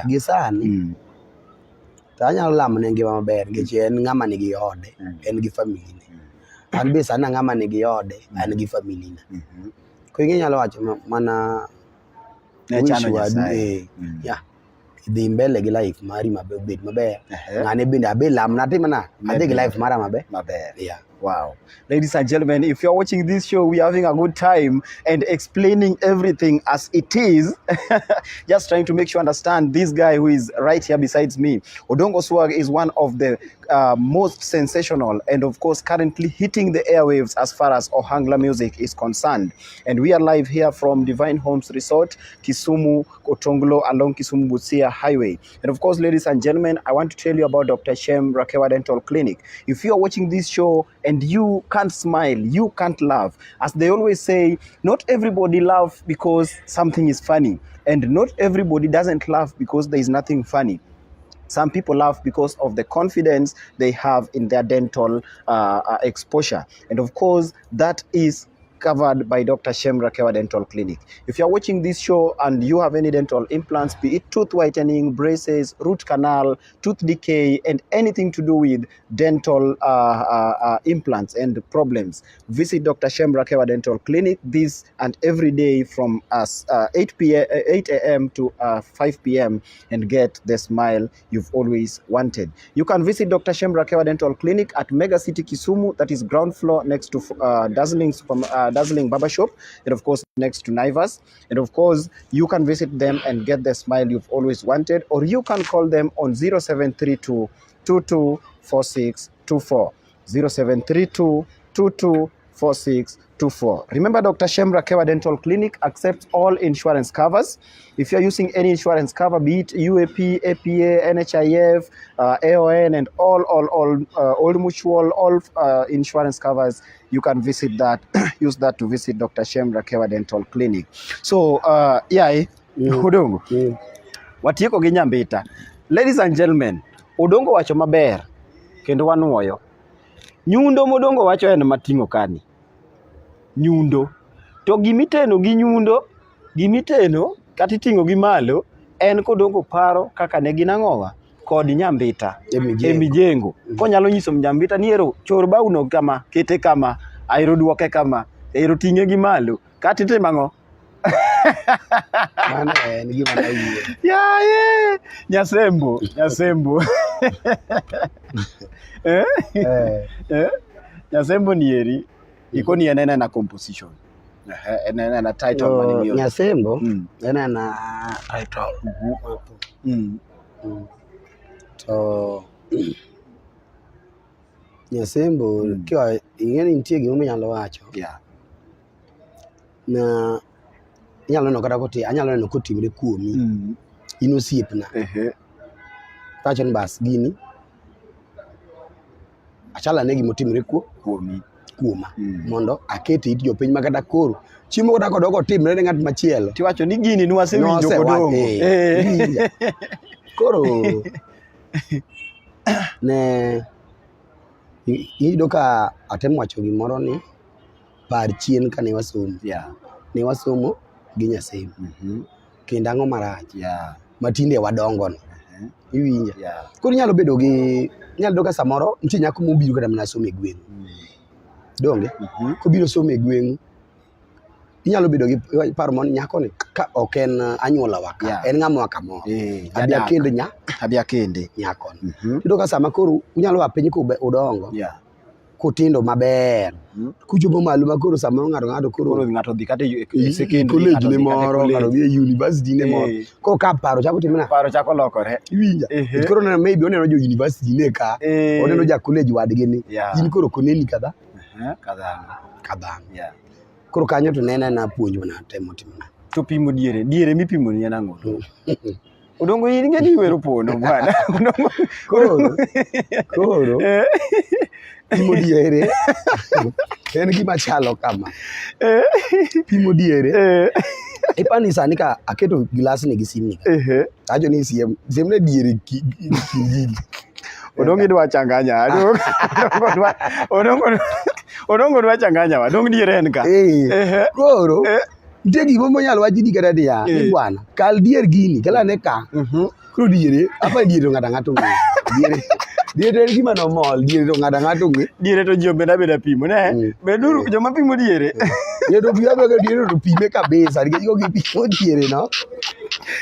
gisani to anyalo lamone ngima maber nikech en ng'ama nigi ode, en gi famili ne. An be sani ng'ama nigi ode, an gi famili na. Koro nyalo wacho mana ne chano Nyasaye. Dhi mbele gi life mari maber bed maber. Ng'ane bende abe lamna timana adhi gi life mara maber. Wow. Ladies and gentlemen, if you're watching this show, we're having a good time and explaining everything as it is. Just trying to make sure you understand this guy who is right here besides me. Odongo Swag is one of the most sensational and of course currently hitting the airwaves as far as Ohangla music is concerned. And we are live here from Divine Homes Resort, Kisumu, Kotonglo, along Kisumu Busia Highway. And of course, ladies and gentlemen, I want to tell you about Dr. Shem Rakewa Dental Clinic. If you are watching this show and you can't smile, you can't laugh, as they always say, not everybody laughs because something is funny, and not everybody doesn't laugh because there is nothing funny. Some people laugh because of the confidence they have in their dental exposure. And of course, that is covered by Dr. Shem Rakewa Dental Clinic. If you're watching this show and you have any dental implants, be it tooth whitening, braces, root canal, tooth decay, and anything to do with dental implants and problems, visit Dr. Shem Rakewa Dental Clinic this and every day from 8 a.m. to 5 p.m. and get the smile you've always wanted. You can visit Dr. Shem Rakewa Dental Clinic at Mega City Kisumu, that is ground floor next to Dazzling Barber Shop, and of course next to Naivas. And of course you can visit them and get the smile you've always wanted, or you can call them on 0732 224624, 0732 224624. Remember, Dr. Shem Rakewa Dental Clinic accepts all insurance covers. If you're using any insurance cover, be it UAP, APA, NHIF, AON, and all Old Mutual, all insurance covers, you can visit that, use that to visit Dr. Shem Rakewa Dental Clinic. So, Odongo, watieko gi Nyambita. Ladies and gentlemen, Odongo wacho maber, kendo wanuoyo. Nyundo modongo wacho en mating'o kani. Nyundo. To gimiteno gi nyundo, gimiteno kata iting'o gi malo, en kodongo paro kaka ne gin ang'owa kod Nyambita Emijengo. Konyalo nyiso Nyambita ni ero chor bauno kama, kete kama, aero duoke kama, ero ting'e gi malo, kata itimo ang'o? Mano en gima nayie. Yaye, Nyasembo. Nyasembo nieri ikoni en na composition. En na title mani miyo. Nyasembo en na title. To Nyasembo kiwa ing'eni nitie gima inyalo wacho. Yeah. Na inyalo neno kata anyalo neno kotimre kuomi. In osiepna. Wacho ni bas gini achala ne gima timre kuoma mondo akete it jopiny makata koro chiemo kata kodoko timre ne ng'at machielo tiwacho ni gini nwasewinjo kodongo koro ne iyudo ka atemo wacho gimoro ni par chien kane wasomo. Ne wasomo gi Nyasembo kendo ang'o marach matinde wadongo no iwinja. Koro nyalo bedo ka samoro nitie nyako mobiro kata mana somo e gweng' donge kobiro somo e gweng' inyalo bedo gi paro mon nyako ni ka ok en anyuola waka en ng'ama kamoro abia kende nyako iyudo ka sama koro unyalo wa piny ko udongo kutindo maber kuchopo malo makoro samoro ng'ato koro ng'ato dhi kata e secondary college ne moro ng'ato dhi e university ne moro ko ka paro chako timna paro chako lokore iwinja koro na maybe oneno jo university ne ka oneno ja college wadgi ni in koro koneni kadha koro kanyo to nena na puonj mana temo timna to pimo diere mipimo ni nang'o Odongo in ng'eni wero pono bwana koro pimo diere en gima chalo kama pimo diere ipani sani ka aketo gilas ni gi simni ajo ni siem ne diere gini Odongo dwa changanya Odongo dwa changanya wadong diere en ka koro nitie gima monyalo wachi di kata dia ni bwana kal dier gini kala ne ka koro diere apa diere ng'ato diere gima normal diere to ng'ato diere to jombe beda pimo ne beduru joma pimo diere to diere to pime kabisa digo gi pimo diere no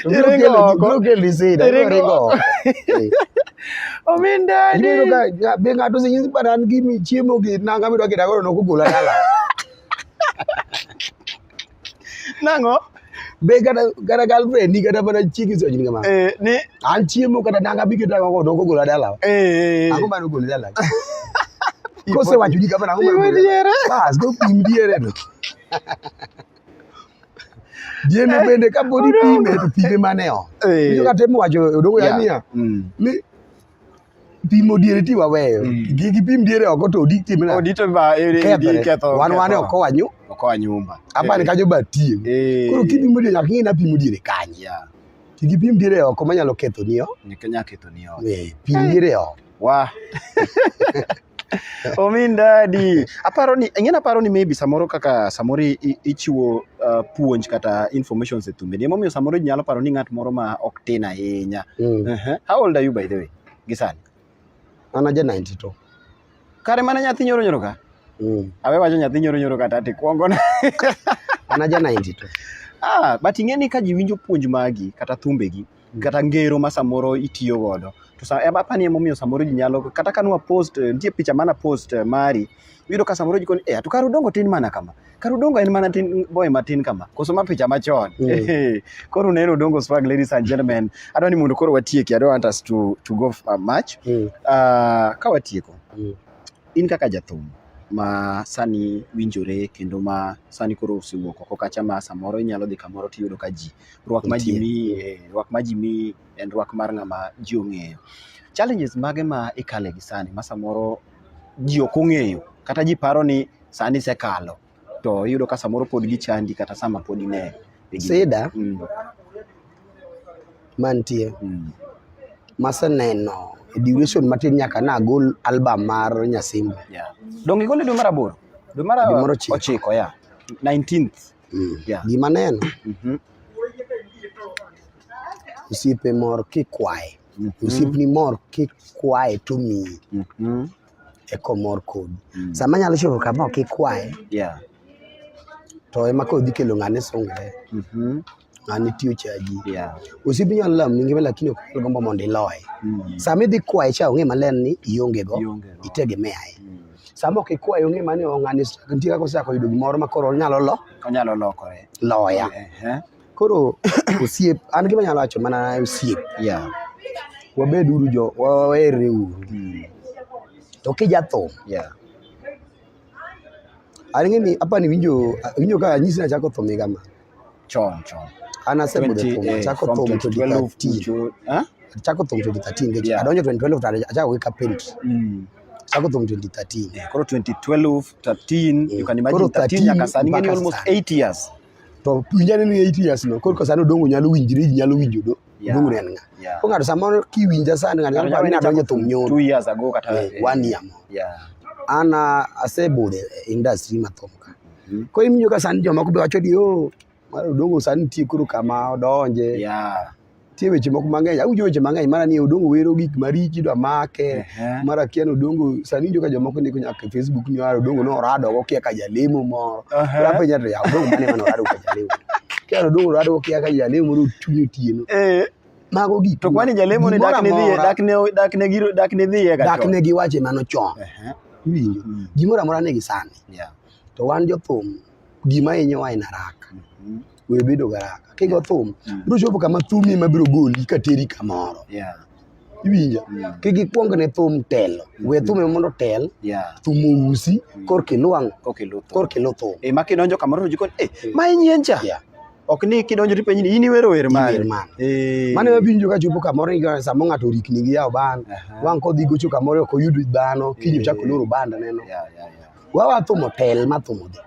ringo ominda be ng'ato senyisi baran gimi chiemo gi nanga midwa kida koro nokugola dala nang'o be kata girlfriend ni kata bana chiki so jini kama ni an chiemo kata nanga bikita ko doko gola dala ako mano gola dala ko se wacho ni kama nango mano bas go pim diere no diene bende ka body pime to pime maneo yo kata mo wacho Odongo yania ni pimo diere ti waweyo gigi pim diere oko to dik timna odito ba ketho wan oko wanyu kwa nyumba apa ni kajo batie koro kipimo diere nyaka ng'ina pimo diere kanye Kik ipim diere oko manyalo ketho niyo. Nyaka ketho niyo. Pim diere oko. Wah. Omin dadi. Aparo ni maybe samoro kaka samoro ichiwo puonj kata information e thumbe. Momiyo samoro nyalo paro ni ng'at moro ma ok tin ahinya. How old are you by the way? Gisani. An aja 92. Kare mana nyathi nyoro ka? Awe wacho nyathi nyoro kata ati kuongo na. An aja 92. But ing'eni ka ji winjo puonj magi kata thumbegi kata ngero ma samoro itiyo godo. To apani emomiyo samoro ji nyalo kata kanwa post nitie picha mana post mari yudo ka samoro ji koni to Kare Odongo tin mana kama. Kare Odongo en mana tin boy matin kama. Koso ma picha machon. Koro Neno Odongo swag, ladies and gentlemen. Adwani mondo koro watieki. I don't want us to go much. Ka watieko. In kaka jathum ma sani winjore kendo ma sani koro osewuok oko kacha ma samoro inyalo dhi kamoro tiyudo ka ji rwak ma ji mi en rwak mar ng'ama ji ong'eyo. Challenges mage ma ikale gi sani ma samoro ji ok ong'eyo kata ji paro ni sani sekalo to iyudo ka samoro pod gichandi kata sama pod ine sida mantie maseneno duration matin nyaka na gol album mar Nyasimbo. Dong igole dwe mar 8 dwe mar 9 ya 19th. Gima neno osiepe mor kikwaye osiepni mor kikwaye to mi eko mor kodi sama nyalo chopo kama kikwaye to ema kodhi kelo ng'ane sungre ng'ane tiyo chaji osiepe nyalo lam ngima lakini ok gombo mondo iloye sama idhi kwaye cha ong'e maler ni ionge go itegemea sama ok ikwaye ong'e mani ng'ane nitie kaka osako yudo gimoro ma koro onyalo lokore loya koro osiep an gima nyalo wacho mana osiep wabed uru wawere uru to kijathum ang'eni apani winjo ka nyisi na chako thum higa ma chon an asebudho thum chako thum 2013 chako thum 2013 adonjo 2012 to achako gi carpentry chako thum 2013 koro 2012 13 you can imagine 13 nyaka sani ng'eni almost 8 years to pinjane ni 8 years no koro sani Odongo nyalo winjre nyalo winjo do Odongo ne nga ko ng'ato samoro kiwinja sani ng'ato nyalo ni adonjo thum nyono 2 years ago kata 1 year ana asebudho industry mathum ka ko imiyo ka sani jomoko be wacho di mar Odongo sani tie koro kama odonje tie weche moko mang'eny awinjo weche mang'eny mana ni Odongo wero gik maricho dwa make mara kian Odongo sani jo ka jomoko ndiko nyaka Facebook ni Odongo no rado go kia ka jalemo moro rapenja to ya Odongo mane mano rado ka jalemo kian Odongo rado go kia ka jalemo moro chunyo tieno mago gik to kwani jalemo ni dakne dhiye ga dakne gi wache mano chon winjo gimora mora ne gi sani to wan jothum gima inyowa ina raka we bedo garaka kigo thum bro chopo kama thumi mabiro goli kateri kamoro iwinja kigi kuong ne thum telo we thume mondo tel thum usi korke luang korke lo thum makidonjo kamoro jikon ma inyiencha ok ni kidonjo to penyi ini wero wer mane mane wabinjo ka chopo kamoro ni samo ng'ato rikni gi yaw ban wang kodhi gocho kamoro ok oyud dhano kinyo chako loro banda neno wawa thum otel ma thum odhi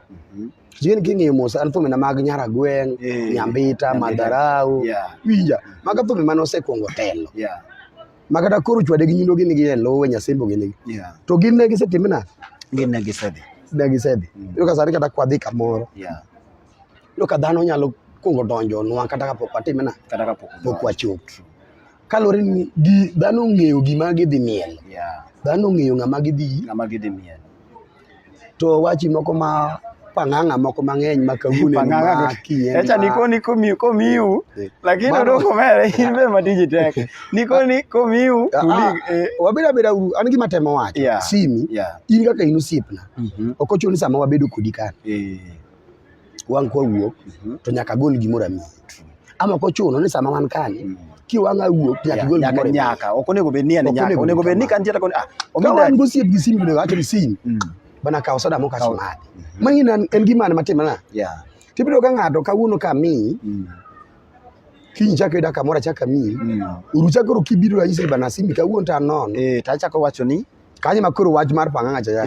Jien kingi mosa anthume na mag nyara gweng, nyambita, madharau, winja. Maga thume manose kuongo telo. Maga da koro chwade gi nyundo gini gi lowe Nyasimbo gini. To gin ne gisetime na? Gin ne gisedhi. Yo ka sari kata kwadhi kamoro. Yo ka dhano nyalo kuongo donjo nwa kata kapok watime na? Kata kapok. Pok wachop. Kalore ni dhano ng'eyo gima gidhi miel. Dhano ng'eyo ng'ama gidhi miel. To wachi moko ma pang'ang'a moko mang'eny makawune echa nikoni komiu lakini Odongo mere in be matiji tek nikoni komiu wabeda beda an gima temo wacho simi in kaka in osiepna ok ochuno sama wabedo kodi kan wang kwa wuok to nyaka gol gimoro ami ama ok ochuno ni sama wan kan kiwanga wuok nyaka gol gimoro nyaka ok onego bed ni nyaka onego bed ni kan tieta kon wan gosiep gi simi bende wacho ni simi bana kawo soda moka sumadi mangina en gimane matima na tibido ka ng'ato kawuono ka mi kinyi chako ida kamora chaka mi uruchakoro kibiro ranyisi bana simbi kawuono ta non tachako wacho ni kanye makoro wach mar pang'ang'a cha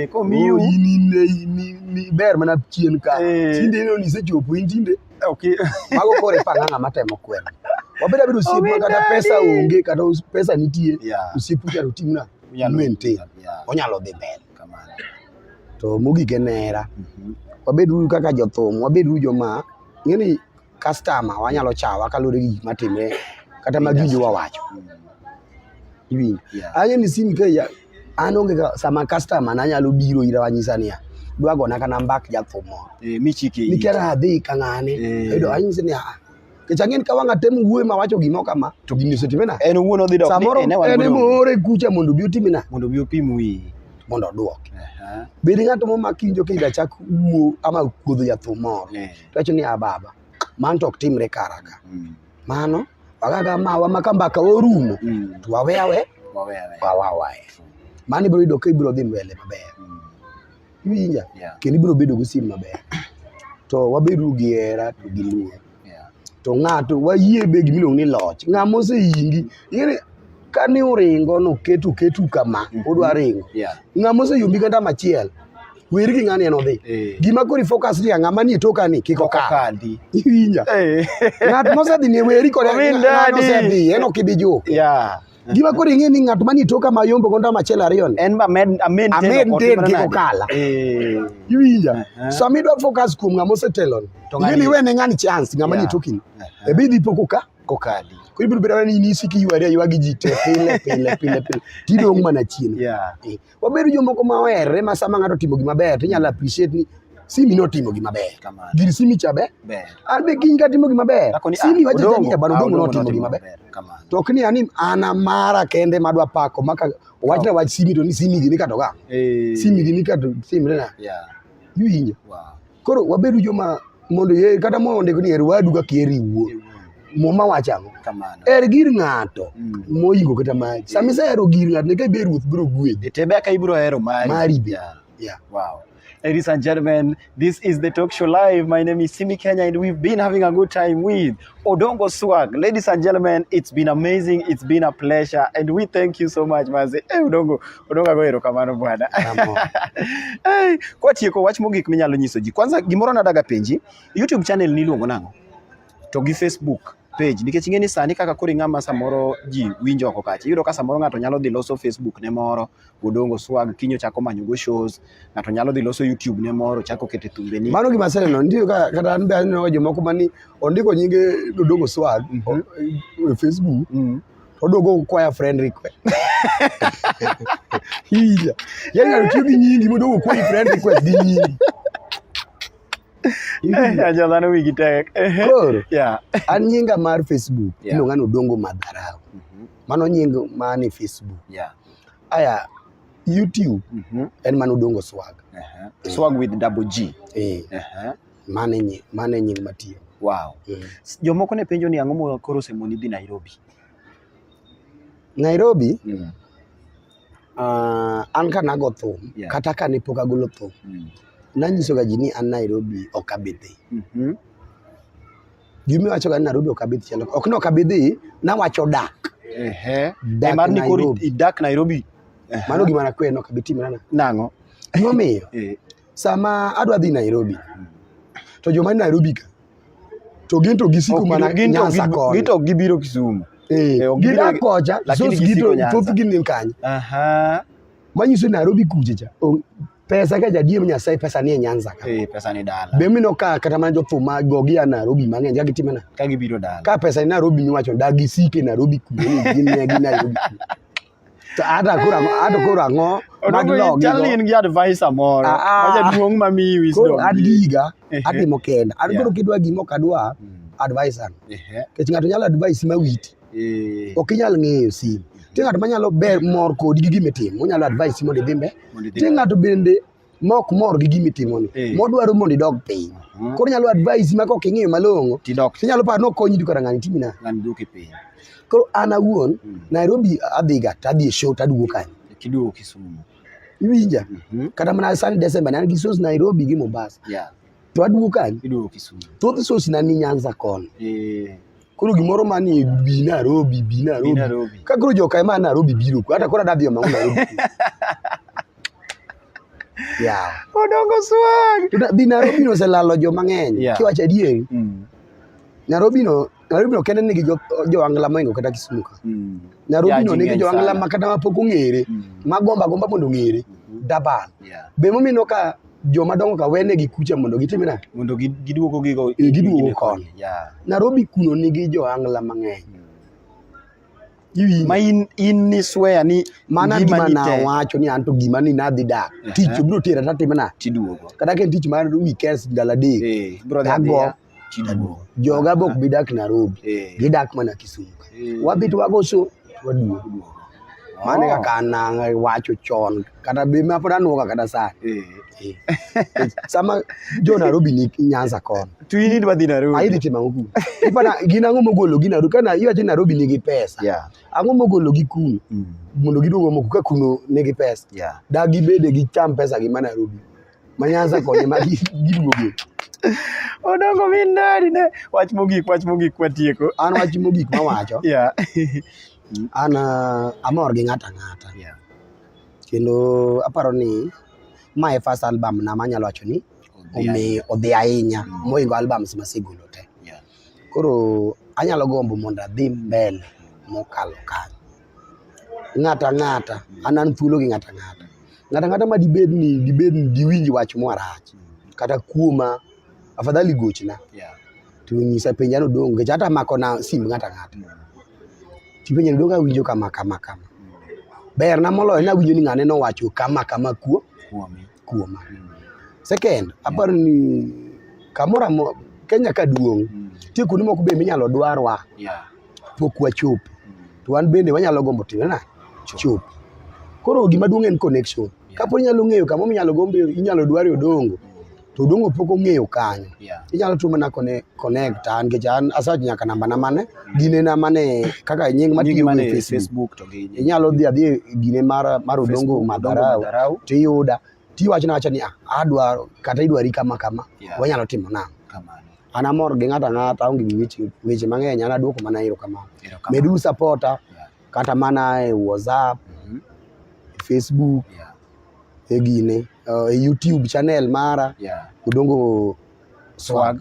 komiu ni ber mana chien ka tinde no ni sechopo in tinde okay mago kore pang'ang'a matemo kwero Wabeda bedo osiep kata pesa onge kata pesa nitie. Yeah. Osiep unyalo timna. Unyalo maintain. Yeah. Onyalo dhi mbele. Kamano. To mogik en hera. Wabeduru kaka jothum, wabeduru joma ng'eni customer wanyalo chawa kaluwore gi gik matimre kata magiwinjo wawacho. Iwinjo. Ang'eni sim ka an onge sama customer nanyalo biro ira wanyisa niya dwa gona kana mbak jathum moro. Michike. Nikera adhi ka ng'ane. Ayudo anyise niya kechang'en ka wang'a temo wuoyo mawacho gimo kama to gini osetimena. En owuon odhi dok. Samoro en more kucha mondo bi otimena. Mondo bi opim wiyi. Mondo oduoke. Bedi ng'ato momakinjo ka idachak wuo ama kuodho jathum moro. To wacho ni baba man to ok timre karaka. Mano wagaga mawa makambaka orumo to wawewe. Mano ibiro yudo ka ibiro dhi mbele maber. Iwinja? Kendo ibiro bedo gi sim maber. To wabedo gi hera to gi luor. To ng'ato wayie be gimiluongo ni loch. Ng'ama osehingi. Ing'eni ka ne uringo no ketu kama udwa ringo. Ng'ama oseyombi kata machiel. Weri gi ng'ani en odhi. Gima kori focus ni ng'ama ni toka ni kiko kadi. Iwinja? Ng'at mosedhi ni weri kod ng'ano osedhi en ok ibi juko. Gima kori ng'e ni ng'at mani toka mayombo gonda machiel ariyo ni. En ba amen ten kiko kala. Iwinja? Sama idwa focus kuom ng'ama osetelo ni. Ng'eni wene ng'ani chance ng'ama ni toki ni. Ebi dhi poko kadi. Kuri biro bedo ni nisiki yuare gi ji te pile. Tidong' mana chien. Wabedo jomoko mawer ma sama ng'ato timo gima ber tinyalo appreciate ni simi notimo gima ber. Gir simi cha ber. An be kiny katimo gima ber. Simi wacho ni bano dong' notimo gima ber. To ok ni ani ana mara kende madwa pako maka wachna wach simi to ni simi gini kato ga. Simi gini kato simi na. Iwinjo? Koro wabedo joma mondo kata mondo ni wadu ka kieri wuo. Moma wachamo. Er gir ng'ato moingo kata mari. Sami sa ero gir ng'ato ne ka be ruoth biro gwedhi. Tebe ka ibiro ero mari. Wow. Ladies and gentlemen, this is the Talk Show Live. My name is Simi Kenya and we've been having a good time with Odongo Swag. Ladies and gentlemen, it's been amazing. It's been a pleasure. And we thank you so much, Mazi. Odongo go erokamano bwana. Hey, kwa tieko wach mogik minyalo nyiso ji. Kwanza gimoro nadaga penji, YouTube channel niluongo nang'o? To gi Facebook page nikech ing'eni sani kaka kori ng'ama samoro ji winjo oko kacha. Iyudo ka samoro ng'ato nyalo dhi loso Facebook ne moro, Odongo Swag, kinyo chako manyo go shows, ng'ato nyalo dhi loso YouTube ne moro, chako kete thumbe ni. Mano gima seneno, ndio kata an be aneno jomoko mani ondiko nyinge Odongo Swag e Facebook. Odongo kwaya friend request. Hija. Yani anatiyo gi nyingi Odongo kwaya friend request gi nyingi. Ajadhano wigi tek. Koro, an nyinga mar Facebook, iluonga ni Odongo Madharau. Mano nying mani Facebook. Aya, YouTube, en mano Odongo Swag. Swag with double G. Mane nying matiyo. Wow. Jomoko ne penjo ni ang'o mo koro semoni dhi Nairobi. Nairobi? An ka nago thum, kata ka ne pok agolo thum. Nanyiso ga ji ni an Nairobi ok abidhi. Gimi wacho ga Nairobi ok abidhi chalo. Ok no ok abidhi, na wacho dak. Mar ni koro idak Nairobi. Mano gima na kwe no ok abitimana. Nang'o? Gima miyo. Sama adwa dhi Nairobi. To joma Nairobi ka. To gin to gisiko mana Nyanza kono. Gito gibiro Kisumu. Gidak kocha, lakini gito thoth gin ni kanyo. Manyiso Nairobi kuche cha. Pesa ka jadiem Nyasaye pesa ni Nyanza ka. Pesa ni dala. Be mino ka kata mana jothum ma gogi ya Nairobi mang'eny ja gitimana. Ka gibiro dala. Ka pesa ni Nairobi miwacho dagi sike Nairobi kuno gin Nairobi. To ata kura ang'o maglogi. Chalni in gi advisor moro. Ma jaduong' ma mi wisdom. Koro adgiga atimo kenda. Adgoro kidwa gimo kadwa advisor. Kech ng'ato nyalo advice mawiti. Ok inyal ng'eyo sim. Ti ng'ato manyalo ber mor kodi gi gimitimo, onyalo advice mondo idhimbe. Ti ng'ato bende mok mor gi gimitimo ni. Modwaro mondo idog piny. Koro nyalo advice ma kok ing'eyo malong'o. Tinyalo paro nokonyi du kata ng'ani timina. Ng'ani duoke piny. Koro an awuon Nairobi adhiga tadhi e show taduogo kanyo. Kiduogo Kisumu. Iwinja? Kata mana sani Desemba nan gi shows Nairobi gi Mombasa. To aduogo kanyo. Iduogo Kisumu. Thoth shows na ni Nyanza kono. Koro gimoro mani bi Nairobi. Ka koro joka ema Nairobi biro ku. Hata kora dadhi omangu Nairobi. Odongo Swag. Dhi Nairobi no selalo joma ng'eny. Kiwacho adieri. Nairobi no Nairobi no kende nigi jo angla moingo kata Kisumu ka. Nairobi no nigi jo angla makata mapok ong'ere, magomba mondo ong'ere, dabal. Be momino ka joma dongo ka wene gi kucha mondo gitime na mondo giduogo gigo giduogo kon. Nairobi kuno nigi jo angla mang'eny. Ma in ni swear ni mana gima na wacho ni anto gima ni nadhi dak tich biro tera tatime na tiduogo kata ken tich mar weekends dala day dago joga bok bidak Nairobi gidak mana Kisumu wabit wago so waduogo mane kaka na wacho chon kata be ma pod anuoga kata sa sama jo Nairobi ni Nyanza kon tu ini dwa dhi Nairobi ai dite mangu ipana gina ngo mogolo gi Nairobi kana iwacho Nairobi nigi pesa ango mogolo gi kuno mondo giduogo moko ka kuno nigi pesa da gibede gi cham pesa gi mana Nairobi ma Nyanza konye ma giduogo Odongo min nadi ne wach mogik watieko an wach mogik mawacho ana amor gi ngata kendo aparo ni my first album na manyalo wacho ni odhi ahinya moingo albums masegolo te koro anyalo gombo mondo adhi mbele mokalo kanyo ngata anan thuolo gi ngata ma dibed ni diwinji wach marach kata kuoma afadhali gochna to nyisa penjano dongo ke hata mako na sim ngata tipenjano donga winjo kama ber na moloyo na winjo ni ngane no wacho kama kuoma second aparo ni kamora Kenya ka duong tie kuno moko be minyalo dwarwa pok wachop to wan bende wanyalo gombo timo na chop koro gima duong en connection kapo nyalo ng'eyo kama minyalo gombe inyalo dwari Odongo to Odongo pok ong'eyo kanyo inyalo tuma na connect an ke jan asach nyaka namba na mane gine na mane kaka nying matiyo e Facebook to gi inyalo dhi gine mar Odongo Madarau to yuda ti wachna acha ni adwa kata idwari kama wanyalo timo na ana mor gi ngata onge gi weche mang'eny ana duoko mana iro kama medu supporter kata mana e WhatsApp Facebook e gine YouTube channel mara Odongo Swag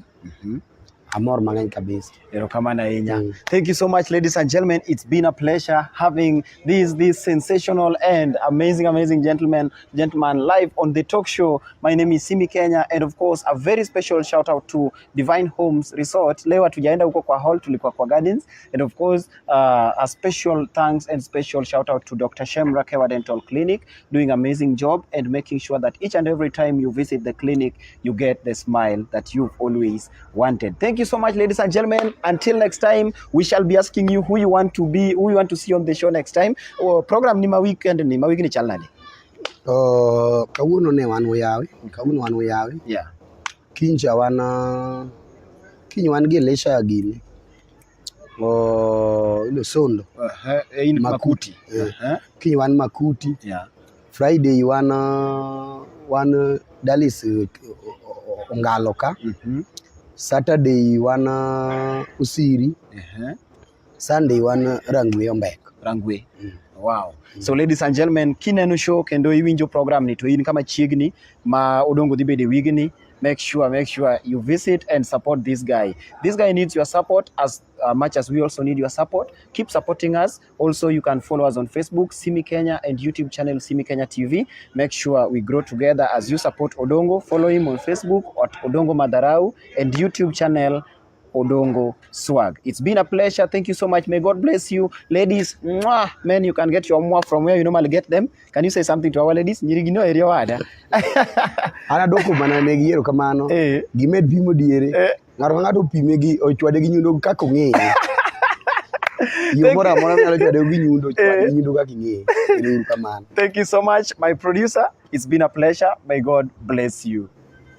amor mang'eny kabisa erokamana ahinya thank you so much ladies and gentlemen, it's been a pleasure having these sensational and amazing gentlemen live on the talk show. My name is Simi Kenya, and of course a very special shout out to Divine Homes Resort. Leo tujaenda huko kwa hall, tulikuwa kwa gardens, and of course a special thanks and special shout out to Dr. Shemra Kewa Dental Clinic, doing amazing job and making sure that each and every time you visit the clinic you get the smile that you've always wanted. Thank you so much ladies and gentlemen, until next time we shall be asking you who you want to see on the show next time. Program ni weekend ni chalnadi kawuono ne wan oyawe kincha wan gi lesha gini ilo sondo in Makuti kiny wan Makuti Friday wan Dalis Ongalo ka Saturday wan Usiri Sunday wan Rangwe Ombek wow so ladies and gentlemen, kineno show kendo iwinjo program ni to in kama chiegni ma Odongo dhi bede wigni, make sure you visit and support this guy needs your support as much as we also need your support. Keep supporting us. Also you can follow us on Facebook Simi Kenya and YouTube channel Simi Kenya TV. Make sure we grow together as you support Odongo. Follow him on Facebook at Odongo Madarau and YouTube channel Odongo Swag. It's been a pleasure. Thank you so much. May God bless you. Ladies, mwah, man, you can get your mwah from where you normally get them. Can you say something to our ladies? Nyirigino area wada. Ana doko mana ne giero kamano. Gimed pimo diere. Ngaro pime gi ochwade gi nyundo kako ng'e. Yomora mora nyalo chwade gi nyundo kaka ng'e. Kamano. Thank you so much, my producer. It's been a pleasure. May God bless you.